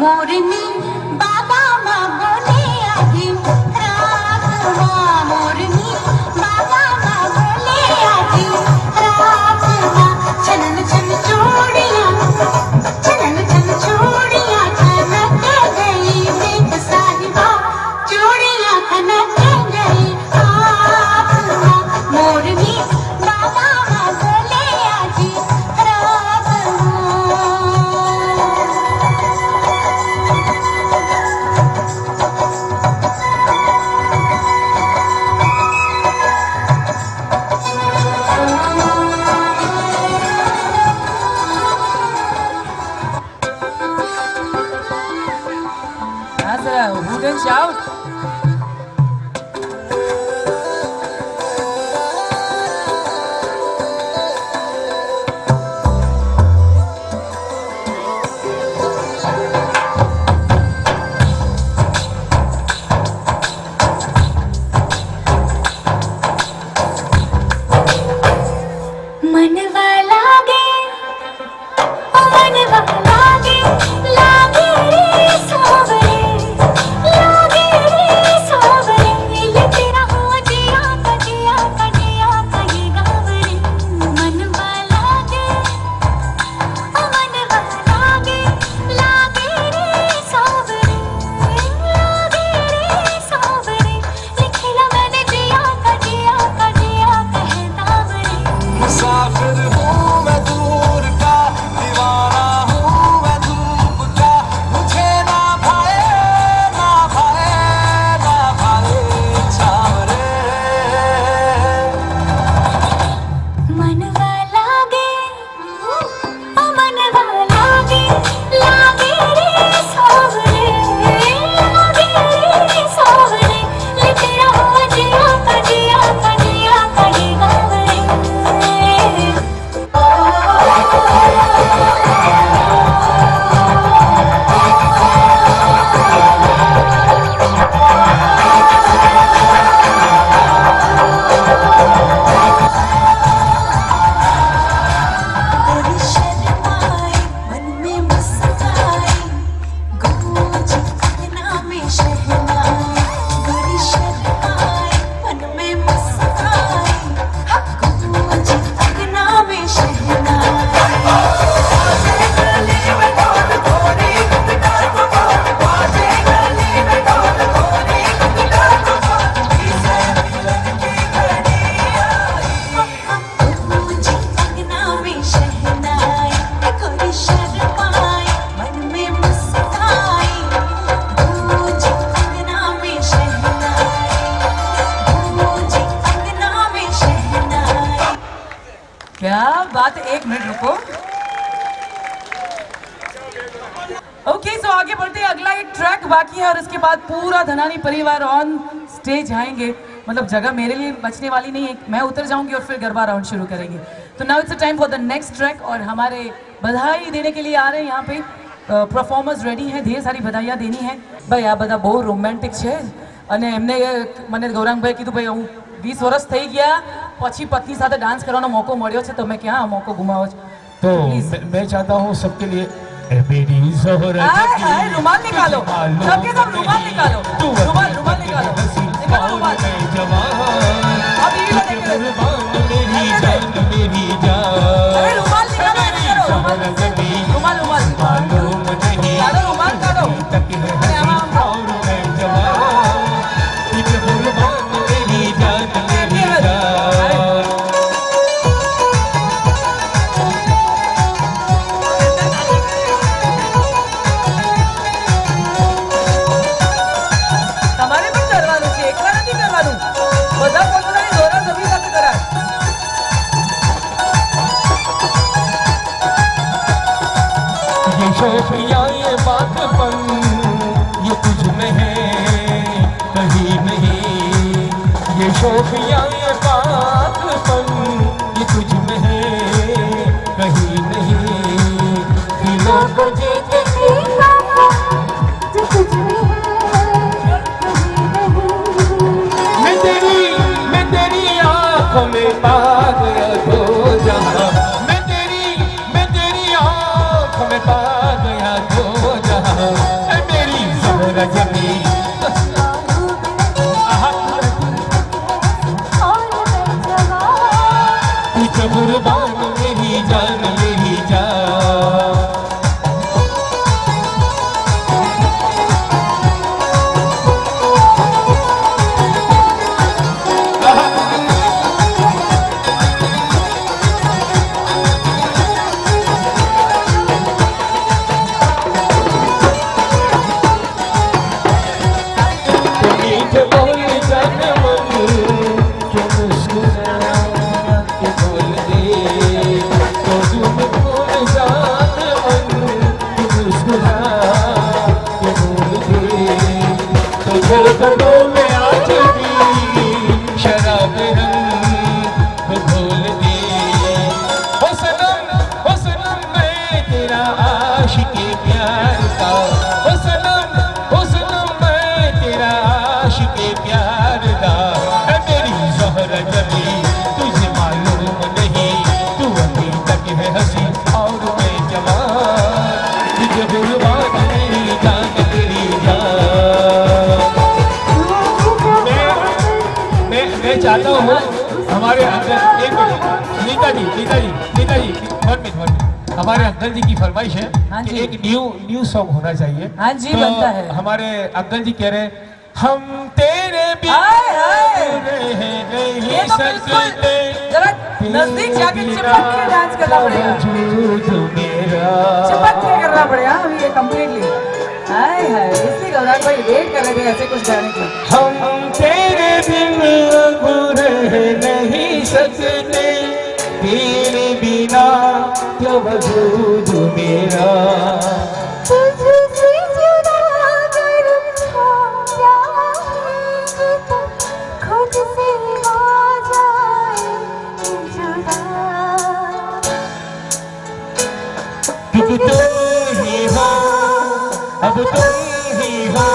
मोरनी बाबा माँ बोले आधी रात माँ, मोरनी बाबा माँ बोले आधी रात माँ। चलन चल चूड़ियाँ, चलन चल चूड़ियाँ खनक गई, देख साहिबा चूड़ियाँ खनक गई हाथ माँ। मोरनी बाबा माँ बोले आधी रात माँ। Hoot and shout. मनवा लागे ओ मनवा लागे, लागे रे सावरे, लागे रे सावरे। ये तेरा हो जिया कजिया कजिया कही गावरे। मनवा लागे ओ मनवा लागे, लागे रे सावरे, लागे रे सावरे। लिखला मैंने जिया कजिया कजिया कह दावरे। मुसाफिर हूँ मैं दूर का, दीवाना हूँ मैं धूप का। मुझे ना भाए ना भाए ना भाए छावरे। मनवा लागे ओ मनवा लागे, लागे रे सावरे, लागे रे सावरे। ले तेरा हो जिया कजिया कजिया कही गावरे। गोरी शर्माए मन में मुस्काए, गूंज अंगना में शहनाई। गोरी शर्माए मन में मुस्काए, गूंज अंगना में शहनाई। गूंज अंगना में शहनाई, गोरी शर्माए मन में मुस्काए, गूंज अंगना में शहनाई, गूंज अंगना में शहनाई। क्या बात है, एक मिनट रुको। ओके सो आगे बढ़ते हैं, अगला एक ट्रैक बाकी है और उसके बाद पूरा धनानी परिवार ऑन स्टेज आएंगे। मतलब जगह मेरे लिए बचने वाली नहीं है, मैं उतर जाऊंगी और फिर गरबा राउंड शुरू करेंगे। तो now it's time for the next track और हमारे बधाई देने के लिए आ रहे हैं यहाँ पे પરફોર્મર્સ રેડી હે ઢેર સારી બધાઈયા દેની હે ભાઈ આ બધા બહુ રોમેન્ટિક છે અને એમને મને ગૌરાંગભાઈ કીધું ભાઈ હું 20 વર્ષ થઈ ગયા પછી પત્ની સાથે ડાન્સ કરવાનો મોકો મળ્યો છે તમે ક્યાં આ મોકો ગુમાવો છો तो मैं चाहता हूँ सबके लिए ए मेरी ज़ोहरा हाय हाय रुमाल निकालो सबके सब रुमाल निकालो रुमाल रुमाल निकालो निकालो रुमाल अब ये लगेगा मेरी जान मेरी जान अरे रुमाल निकालो ऐसे करो रुमाल रुमाल रुमाल मालूम नहीं काढ़ो रुमाल काढ़ो तक है हसीन और मैं जवान ये कुर्बान मेरी जान मेरी जान તમારે પણ કરવાનું છે એકલા નથી કરવાનું બધા પોતાની જોરા સભી સાથે કરાય ये शोखिया ये बातपन ये तुझ में है कहीं नहीं ये शोखिया ये बातपन ये तुझ में है कहीं नहीं दिलों को जीते मैं तेरी आँखों में पा गया तो जहाँ मैं तेरी आँखों में पा गया तो जहाँ ऐ मेरी ज़ोहरा जमी तू तो कुर्बान मेरी जान मेरी जान मीठे बोल जाने मन क्यों मुस्कुरा के बोल दे तो तुम बोल जाने मन क्यों मुस्कुरा के बोल दे तो धड़कनों में आज भी शराब रंग को घोल दे ओ सनम मैं तेरा आशिक़े प्यार का ओ सनम मैं तेरा आशिक़े प्यार दा है मेरी ज़ोहरा जमी तुझे मालूम नहीं तू अभी तक है हंसी और मैं जवान तुझे कुर्बान मेरी जान तेरी जान मैं चाहता हूँ हमारे अंदर एक मिनट नीता जी हमारे अंकल जी की फरमाइश है हाँ कि जी। एक न्यू सॉन्ग होना चाहिए हाँ जी, तो बनता है। हमारे अंकल जी कह रहे हैं हम तेरे हाय, हाय। रह ये नहीं तो बिल्कुल सकते जरा नजदीक जाके चिपक के डांस करना पड़ेगा वजूद मेरा चिपक के करना पड़ेगा अभी ये कंप्लीटली हाय हाय इसलिए गौरांग भाई वेट कर रहे थे ऐसे कुछ गाने की हम तेरे बिन अब रह नहीं सकते तेरे बिना क्या वजूद मेरा तुझसे जुदा अगर हो जाएंगे तो खुद से हो जाएंगे जुदा क्योंकि तुम ही हो अब तुम ही हो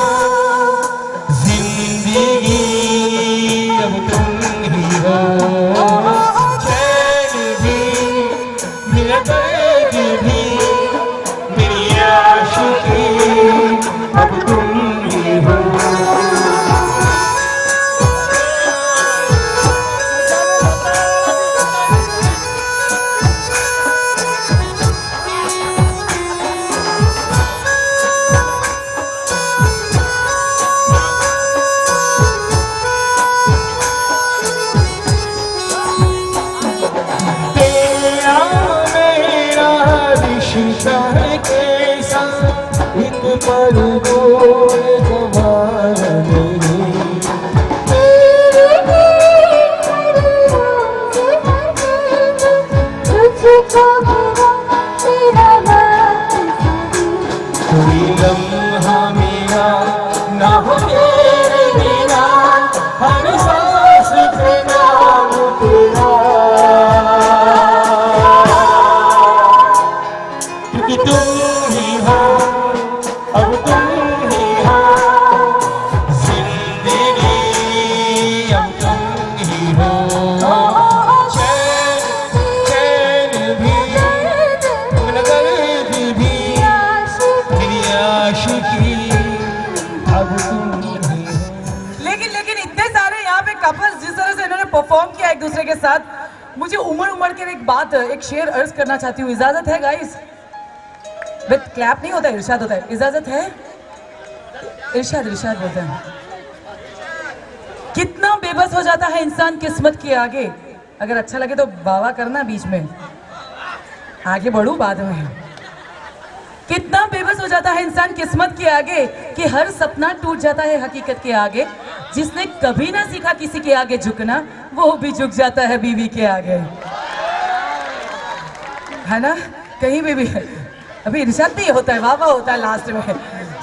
जिंदगी अब तुम ही हो चैन भी मेरा दर्द भी मेरी आशिकी अब तुम ही हो तेरा मेरा रिश्ता है कैसा एक पल कोई गवाह नहीं तुझको मेरा बात कोई लम्हा मेरा ना हो तेरे बिना हर सांस पे नाम तेरा क्योंकि तुम ही हो दूसरे के साथ। मुझे उमड़ के एक शेर अर्ज करना चाहती हूँ, इजाजत है गाइस? विद क्लैप नहीं होता है, इरशाद होता है। इजाजत है? इरशाद इरशाद बोलते हैं। कितना बेबस हो जाता है इंसान किस्मत के आगे। अगर अच्छा लगे तो वाह करना, बीच में आगे बढ़ू बाद में। कितना बेबस हो जाता है इंसान किस्मत के आगे कि हर सपना टूट जाता है हकीकत के आगे। जिसने कभी ना सीखा किसी के आगे झुकना, वो भी झुक जाता है बीवी के आगे, है ना? कहीं भी अभी इरशाद भी होता है, वाह होता है लास्ट में।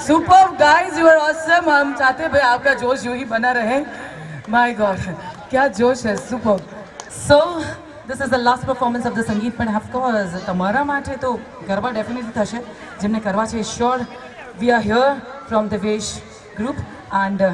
Super guys, you are awesome. हम चाहते हैं भाई आपका जोश यूं ही बना रहे। माय गॉड, क्या जोश है, super. So this is the last performance of the Sangeet, but of course તમારા માટે તો ગરબા ડેફિનેટલી થશે જેમને કરવા છે. Sure, we are here from the Vesh group and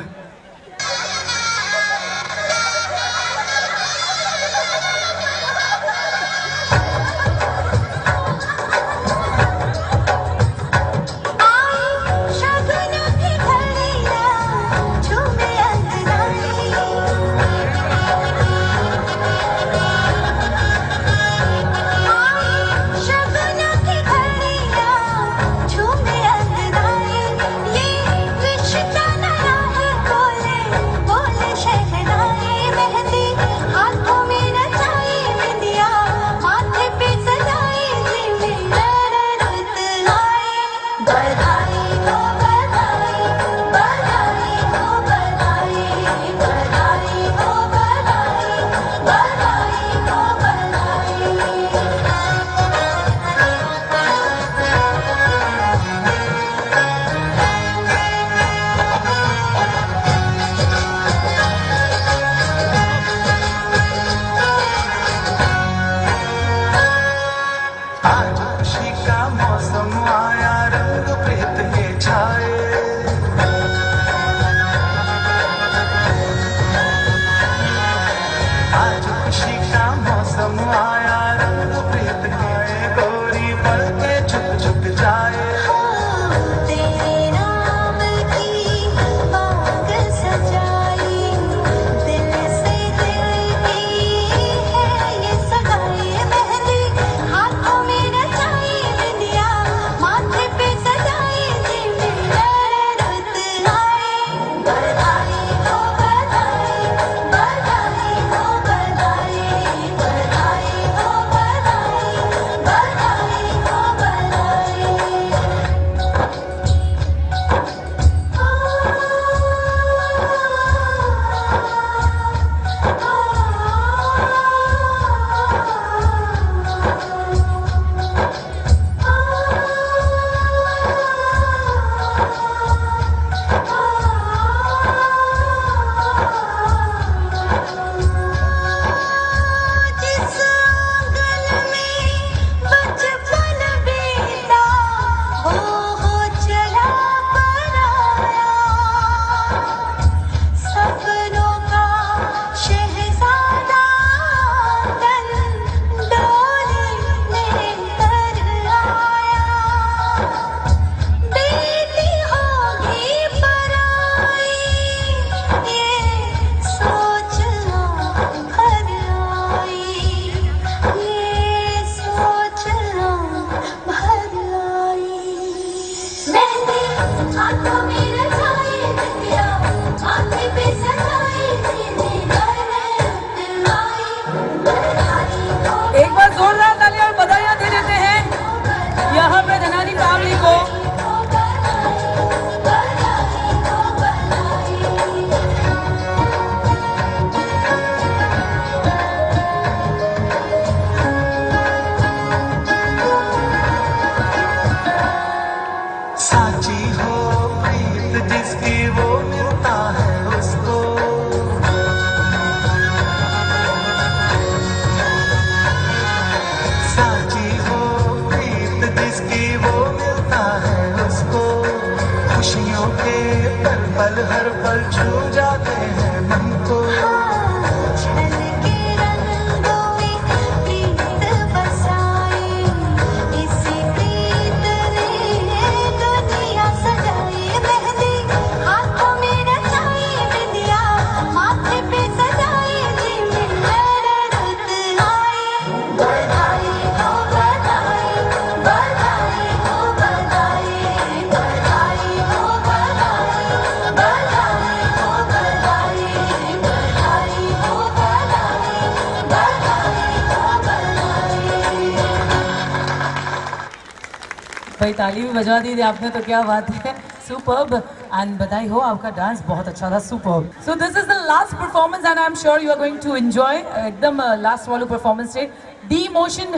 भाई ताली भी बजा दी थी आपने तो क्या बात है सुपर्ब एंड बधाई हो आपका डांस बहुत अच्छा था superb so this is the last performance and I am sure you are going to enjoy एकदम लास्ट वालो परफॉर्मेंस છે ડી મોશન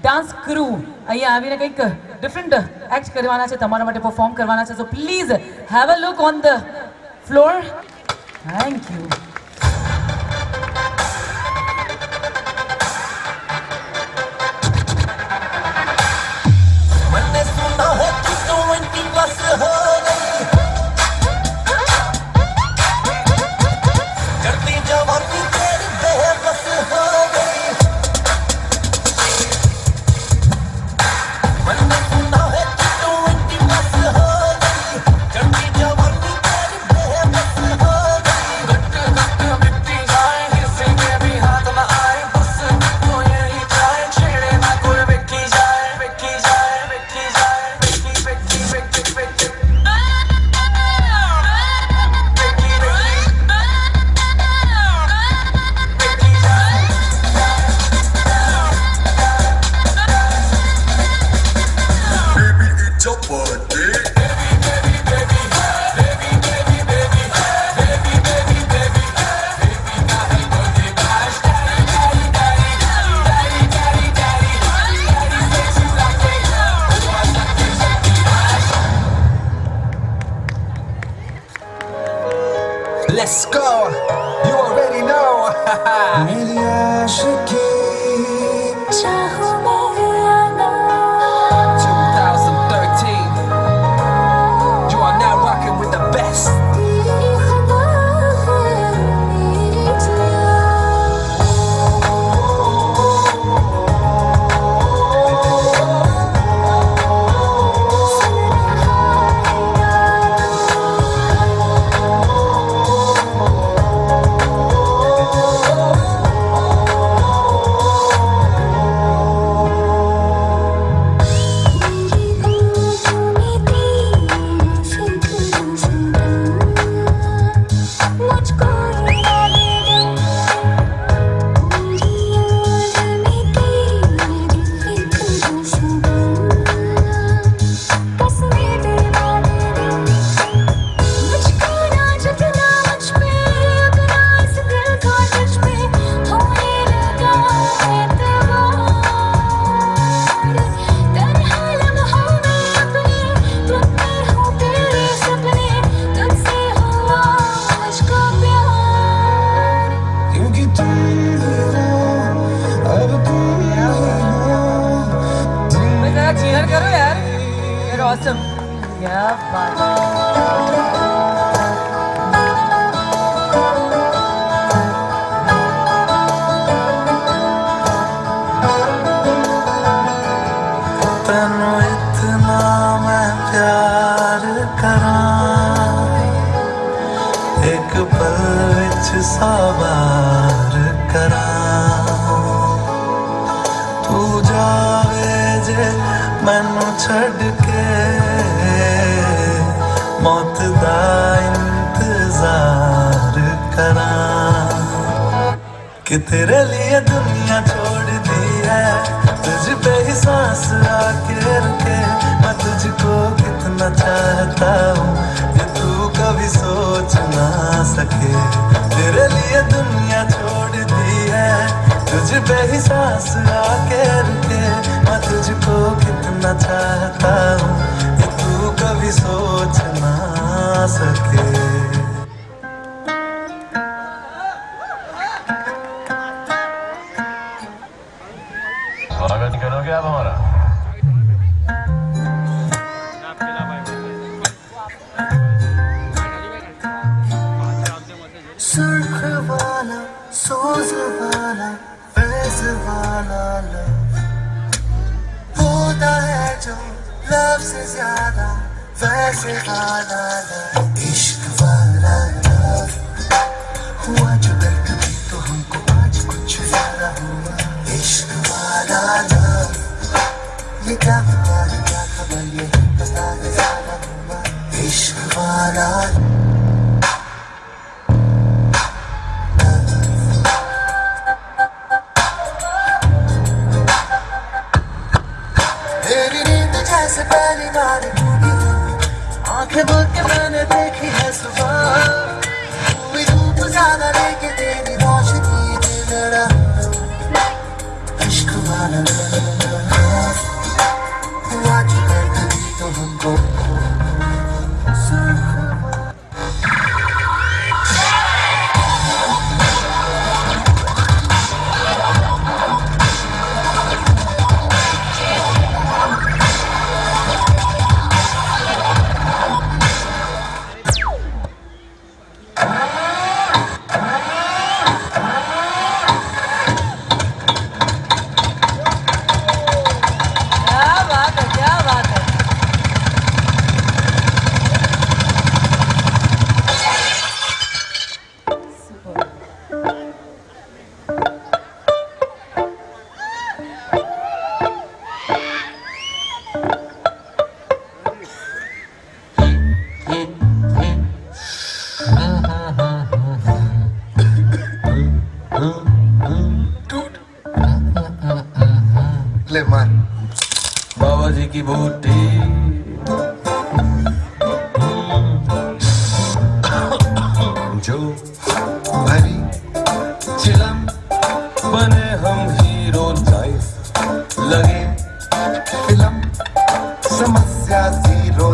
ડાન્સ ક્રૂ અહીંયા આવીને કંઈક ડિફરન્ટ એક્ટ કરવાના છે તમારા માટે પરફોર્મ કરવાના છે so please have a look on the floor thank you मैंने सुना है कि 20 प्लस हो गई करती जवानी तेरी बेबस हो गई मैंने सुना है कि 20 प्लस हो गई करती जवानी तेरी बेबस हो गई गट गट मिट्टी जाए हिस्से में भी हाथ न आए बस तो यही जाए छेड़े ना कोई बेकी जाए बेकी जाए बेकी जाए बेकी बेकी बेकी बेकी बेकी बेकी जाए Baby, it's your birthday. Let's go. You already know. मेरी आशिकी चाहूं मैं या ना 2013. You are now rocking with the best. तेरी खुदा है मेरी मुझको क्योंकि तुम ही हो, अब तुम ही हो। भाई जरा चीयर करो यार you're awesome क्या बात है तैनू इतना मैं प्यार करां एक पल विच सवार करां तू जावे जे मैनू छड़ के मौत दा इंतजार करां कि तेरे लिए दुनिया छोड़ दी है तुझ पे ही सांस आके रुके मैं तुझको कितना चाहता हूँ ये तू कभी सोच ना सके तेरे लिए दुनिया छोड़ दी है तुझ पे ही सांस आके रुके मैं तुझको कितना चाहता हूँ ये तू कभी सोच ना सके स्वागत करोगे आप हमारा सुर्ख वाला सोज वाला फैज वाला लव होता है जो लव से ज्यादा वैसे वाला लव इश्क वाला लव हुआ जो कल कभी तो हमको आज कुछ ज्यादा हुआ इश्क वाला लव ये क्या हुआ है क्या खबर ये पता है ज्यादा हुआ इश्क वाला तेरी नींद जैसे से पहली बार टूटी आंखें बोल के मैंने देखी है सुबह कोई धूप ज्यादा लेके तेरी रोशनी दिल लड़ा इश्क वाला हुआ चुका कभी तो हमको क्या बात है, क्या बात है। ले मार बाबा जी की बूटी जो भरी चिलम बने हम हीरो लाइफ लगे फिल्म समस्या जीरो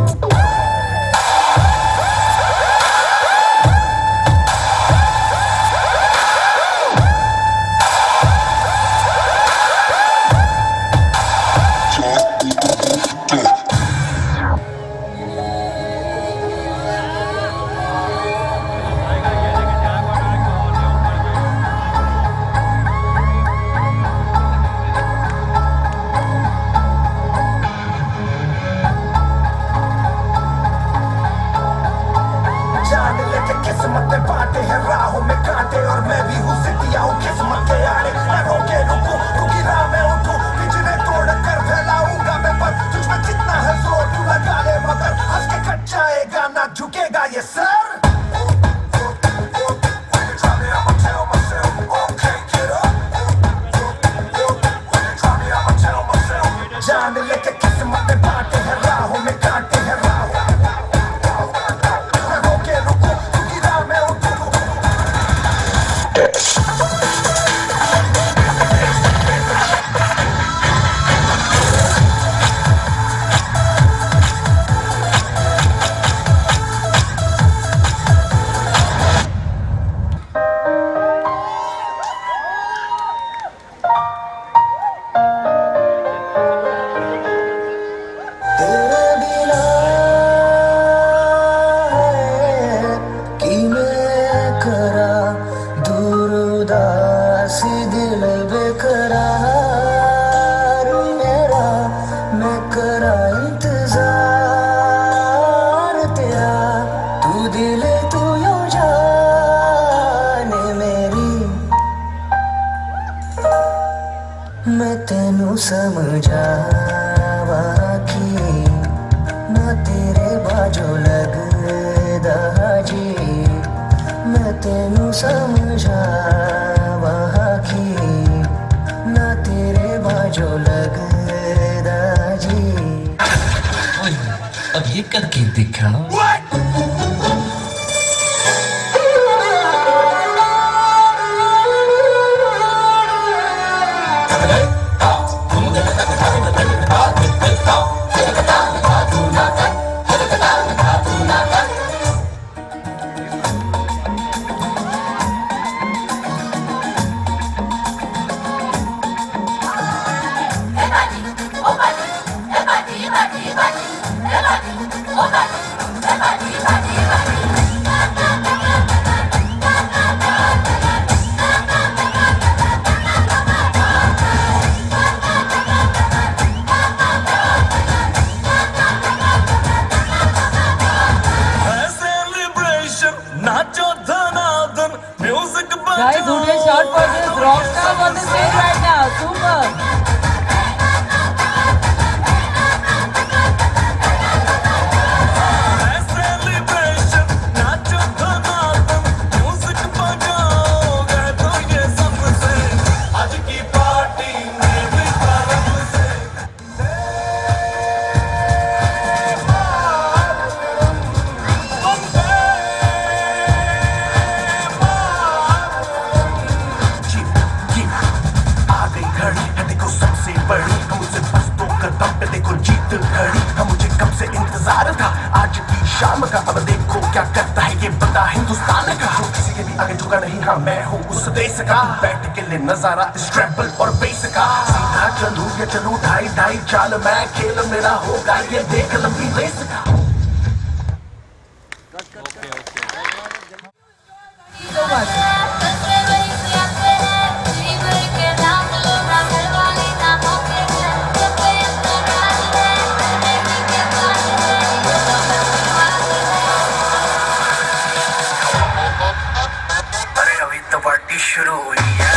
जान लेके किस्मत में बांटे हैं राहों में कांटे और मैं भी हूँ सिटिया हूँ किस्मत के आड़े मैं रोके रुकूं क्योंकि राह में उठूं पिछले तोड़ कर फैलाऊंगा मैं पर तुझ में जितना है जोर तू लगा ले मगर हंस के कट जाएगा ना झुकेगा ये सर जान लेके किस्मत में बांटे हैं राहों में कांटे हैं राहों मैं रोके रुकूं क्योंकि राह में उठूं तेरे बिना है कि मैं करा दूर उदासी दिल बेकरार मेरा मैं करा इंतजार तेरा तू दिल तू यूं जाने मेरी मैं तेनू समझावा कि ना तेरे बाजो लगदा जी मैं तेनू समझावा कि ना तेरे बाजो लगदा जी अब ये करके दिखाना Hey, buddy, hey, buddy, hey, buddy, hey, buddy, hey, buddy, oh, buddy, hey, buddy. शाम का। अब देखो क्या करता है ये बंदा हिंदुस्तान का। जो किसी के भी आगे झुका नहीं, हाँ मैं हूँ उस देश का। बैठ के ले नजारा इस ट्रैपल और बेस का। सीधा चलूं या चलूं ढाई ढाई चाल, मैं खेल मेरा होगा ये देख लंबी रेस का। So much. अरे अभी तो पार्टी शुरू हुई है।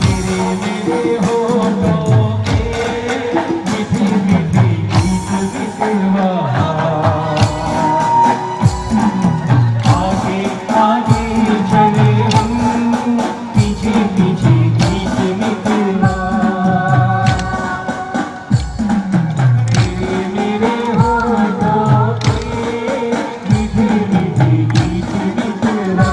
तेरे मेरे होठों के मीठी मीठी गीत बिसरवा आगे आगे चले हम पीछे पीछे गीत मिटवा तेरे मेरे होठों पे मीठी मीठी गीत बिसरवा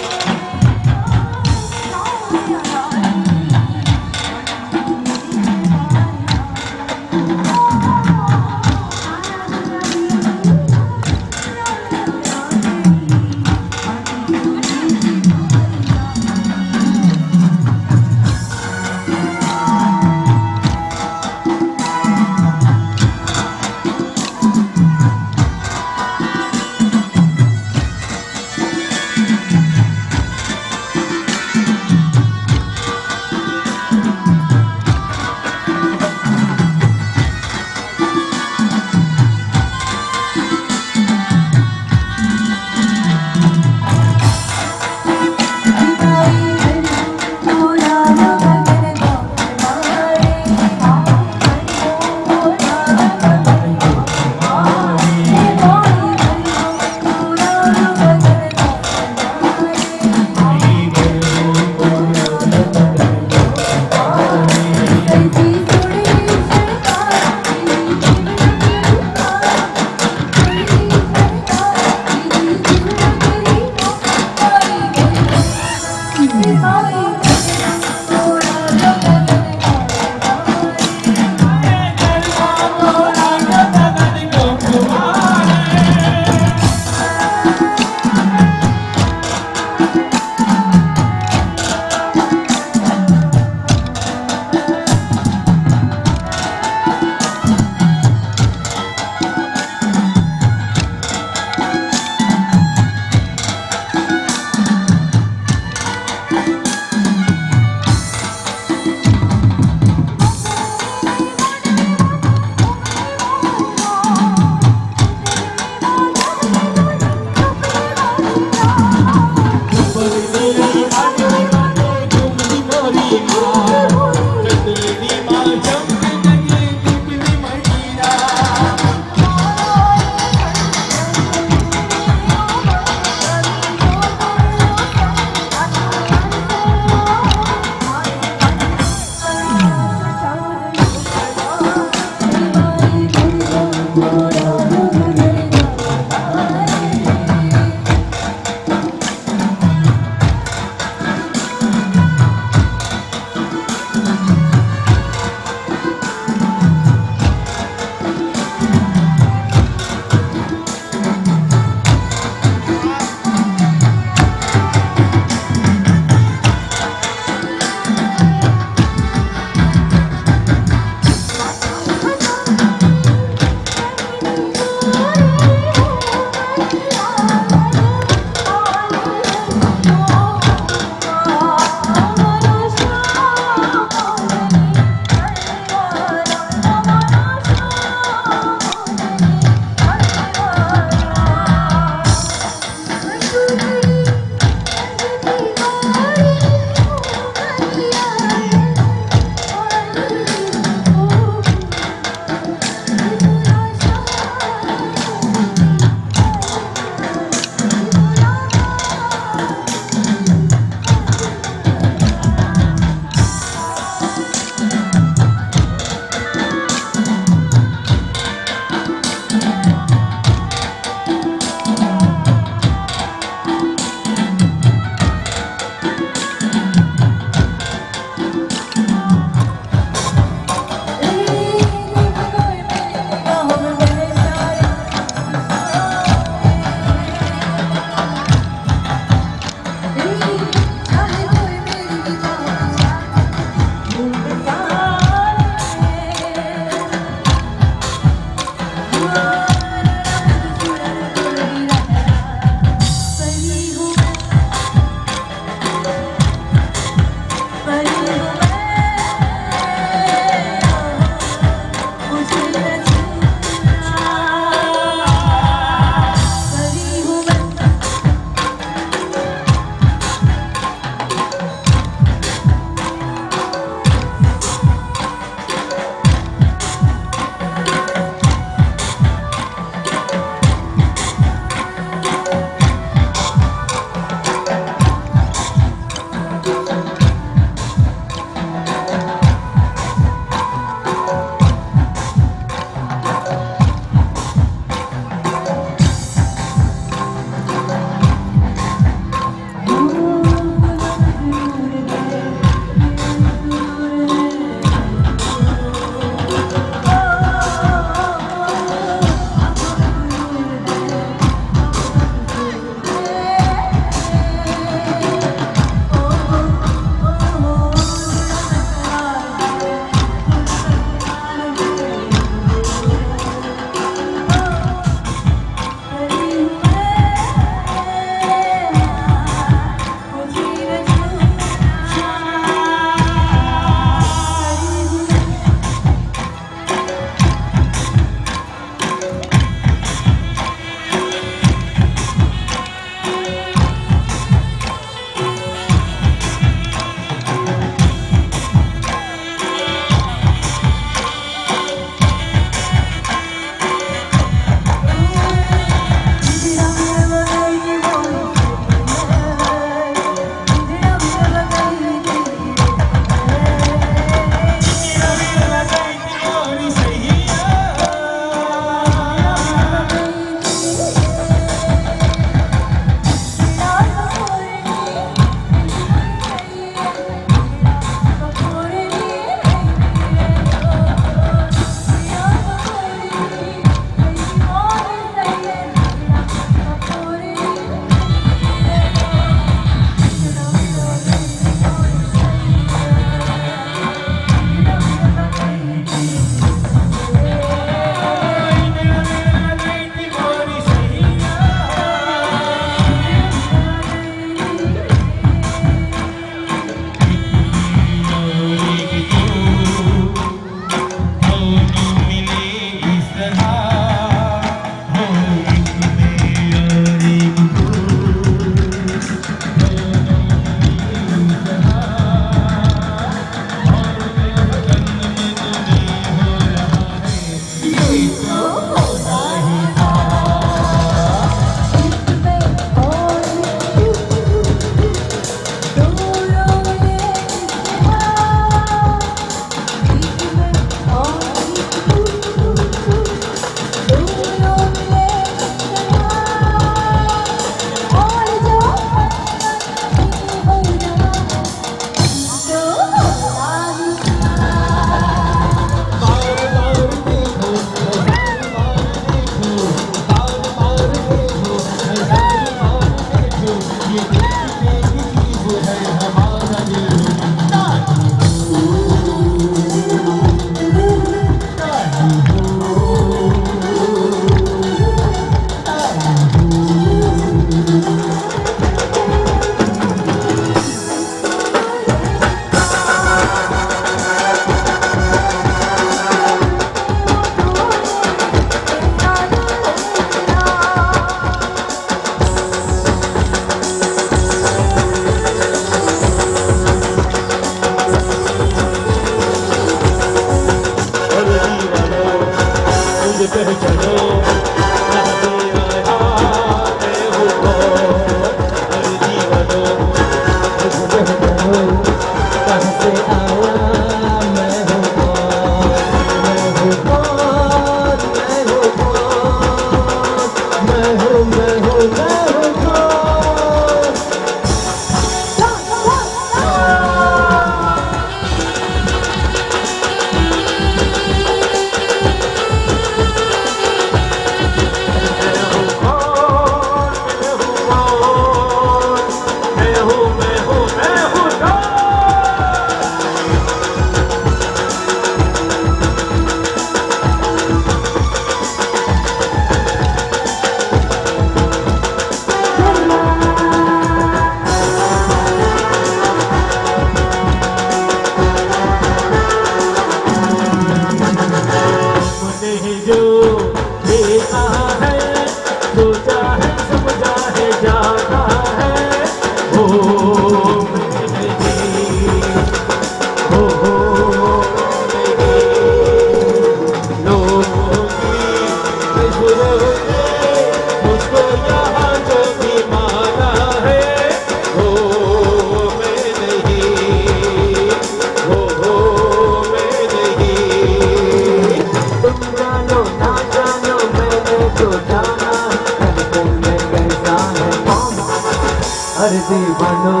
दीवाना दीवानो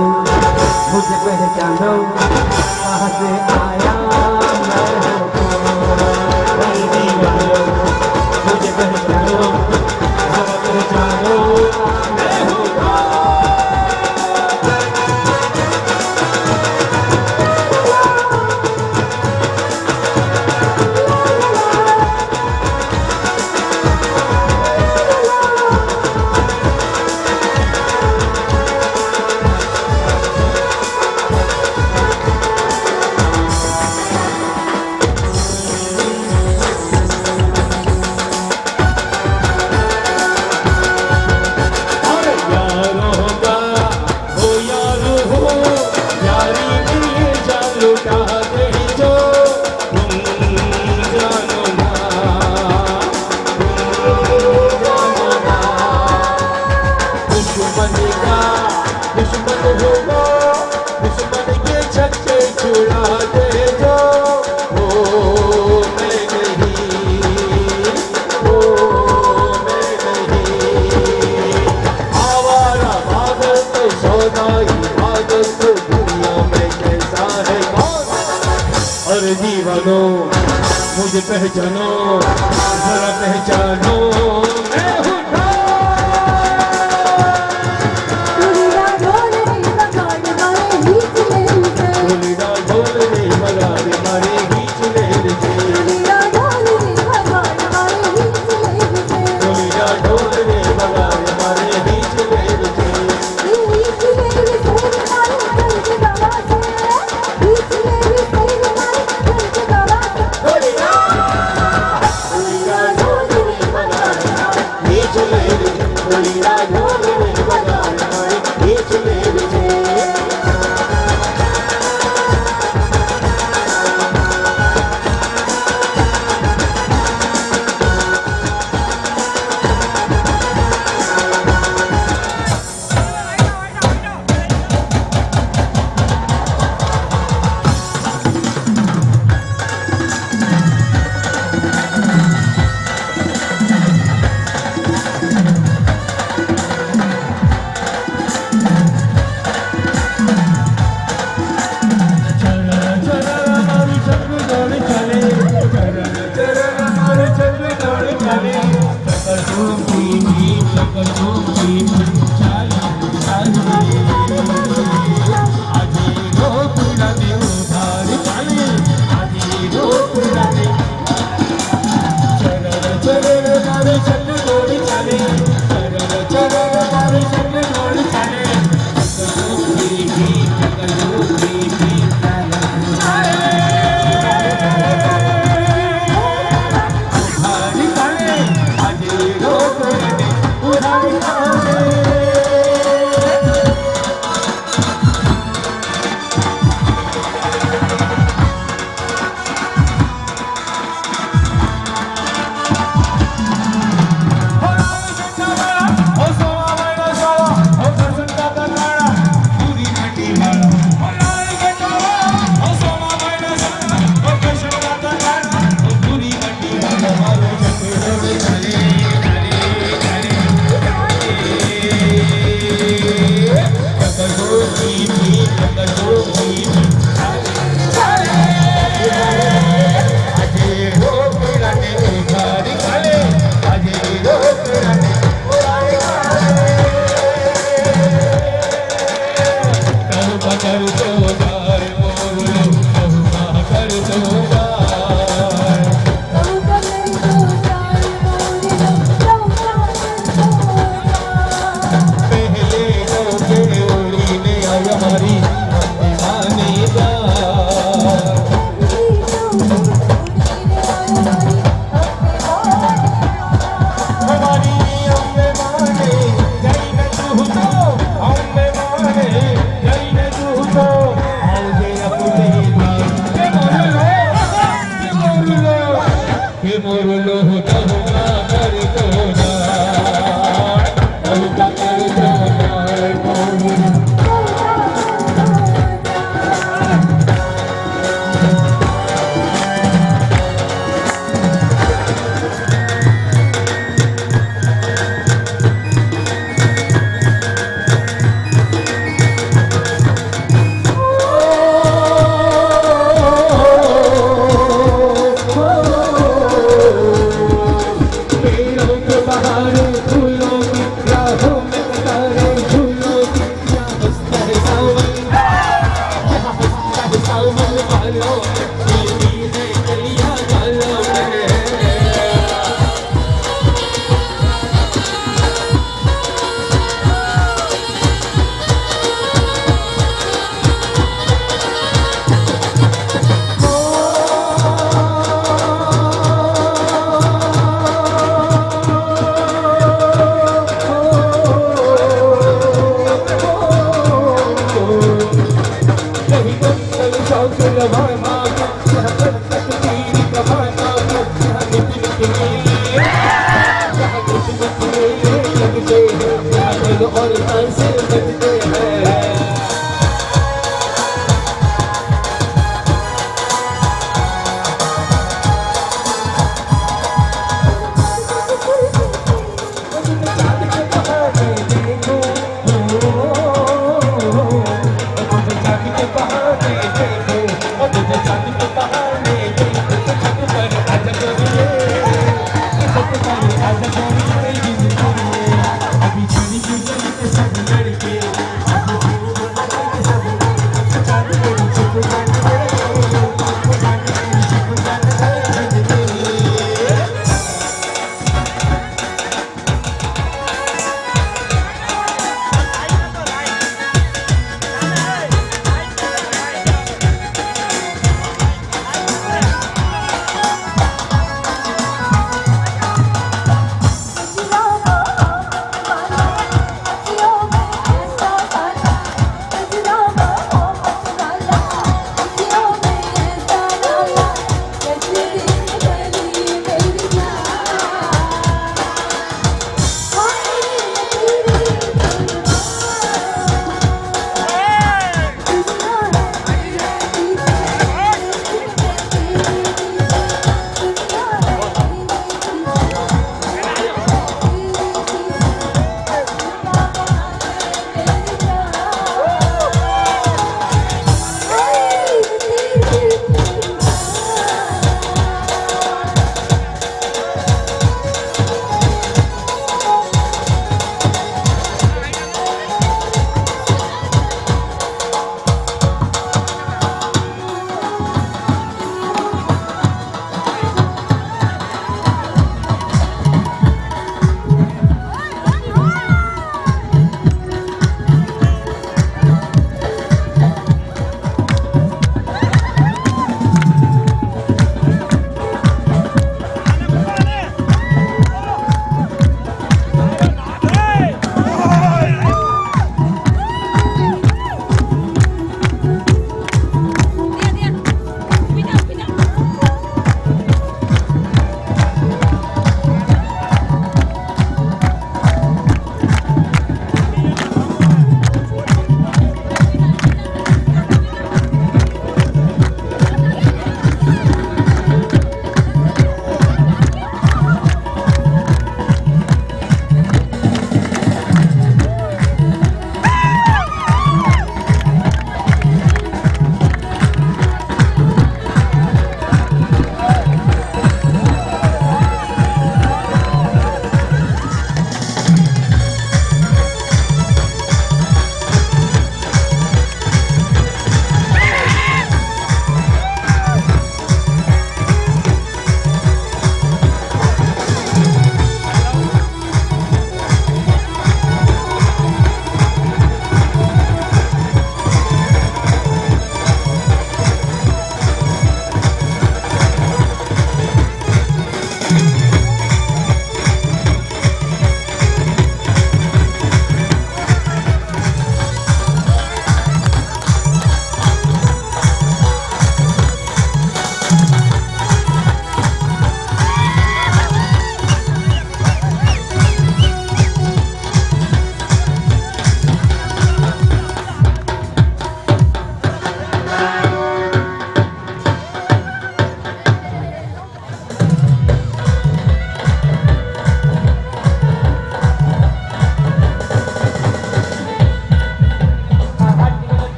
मुझे पहचानो कहाँ से आया मैं हूँ कौन दीवानो मुझे पहचानो जरा पहचानो मैं हूँ कौन दीवानो मुझे पहचानो जरा पहचानो मैं हूँ मन मानो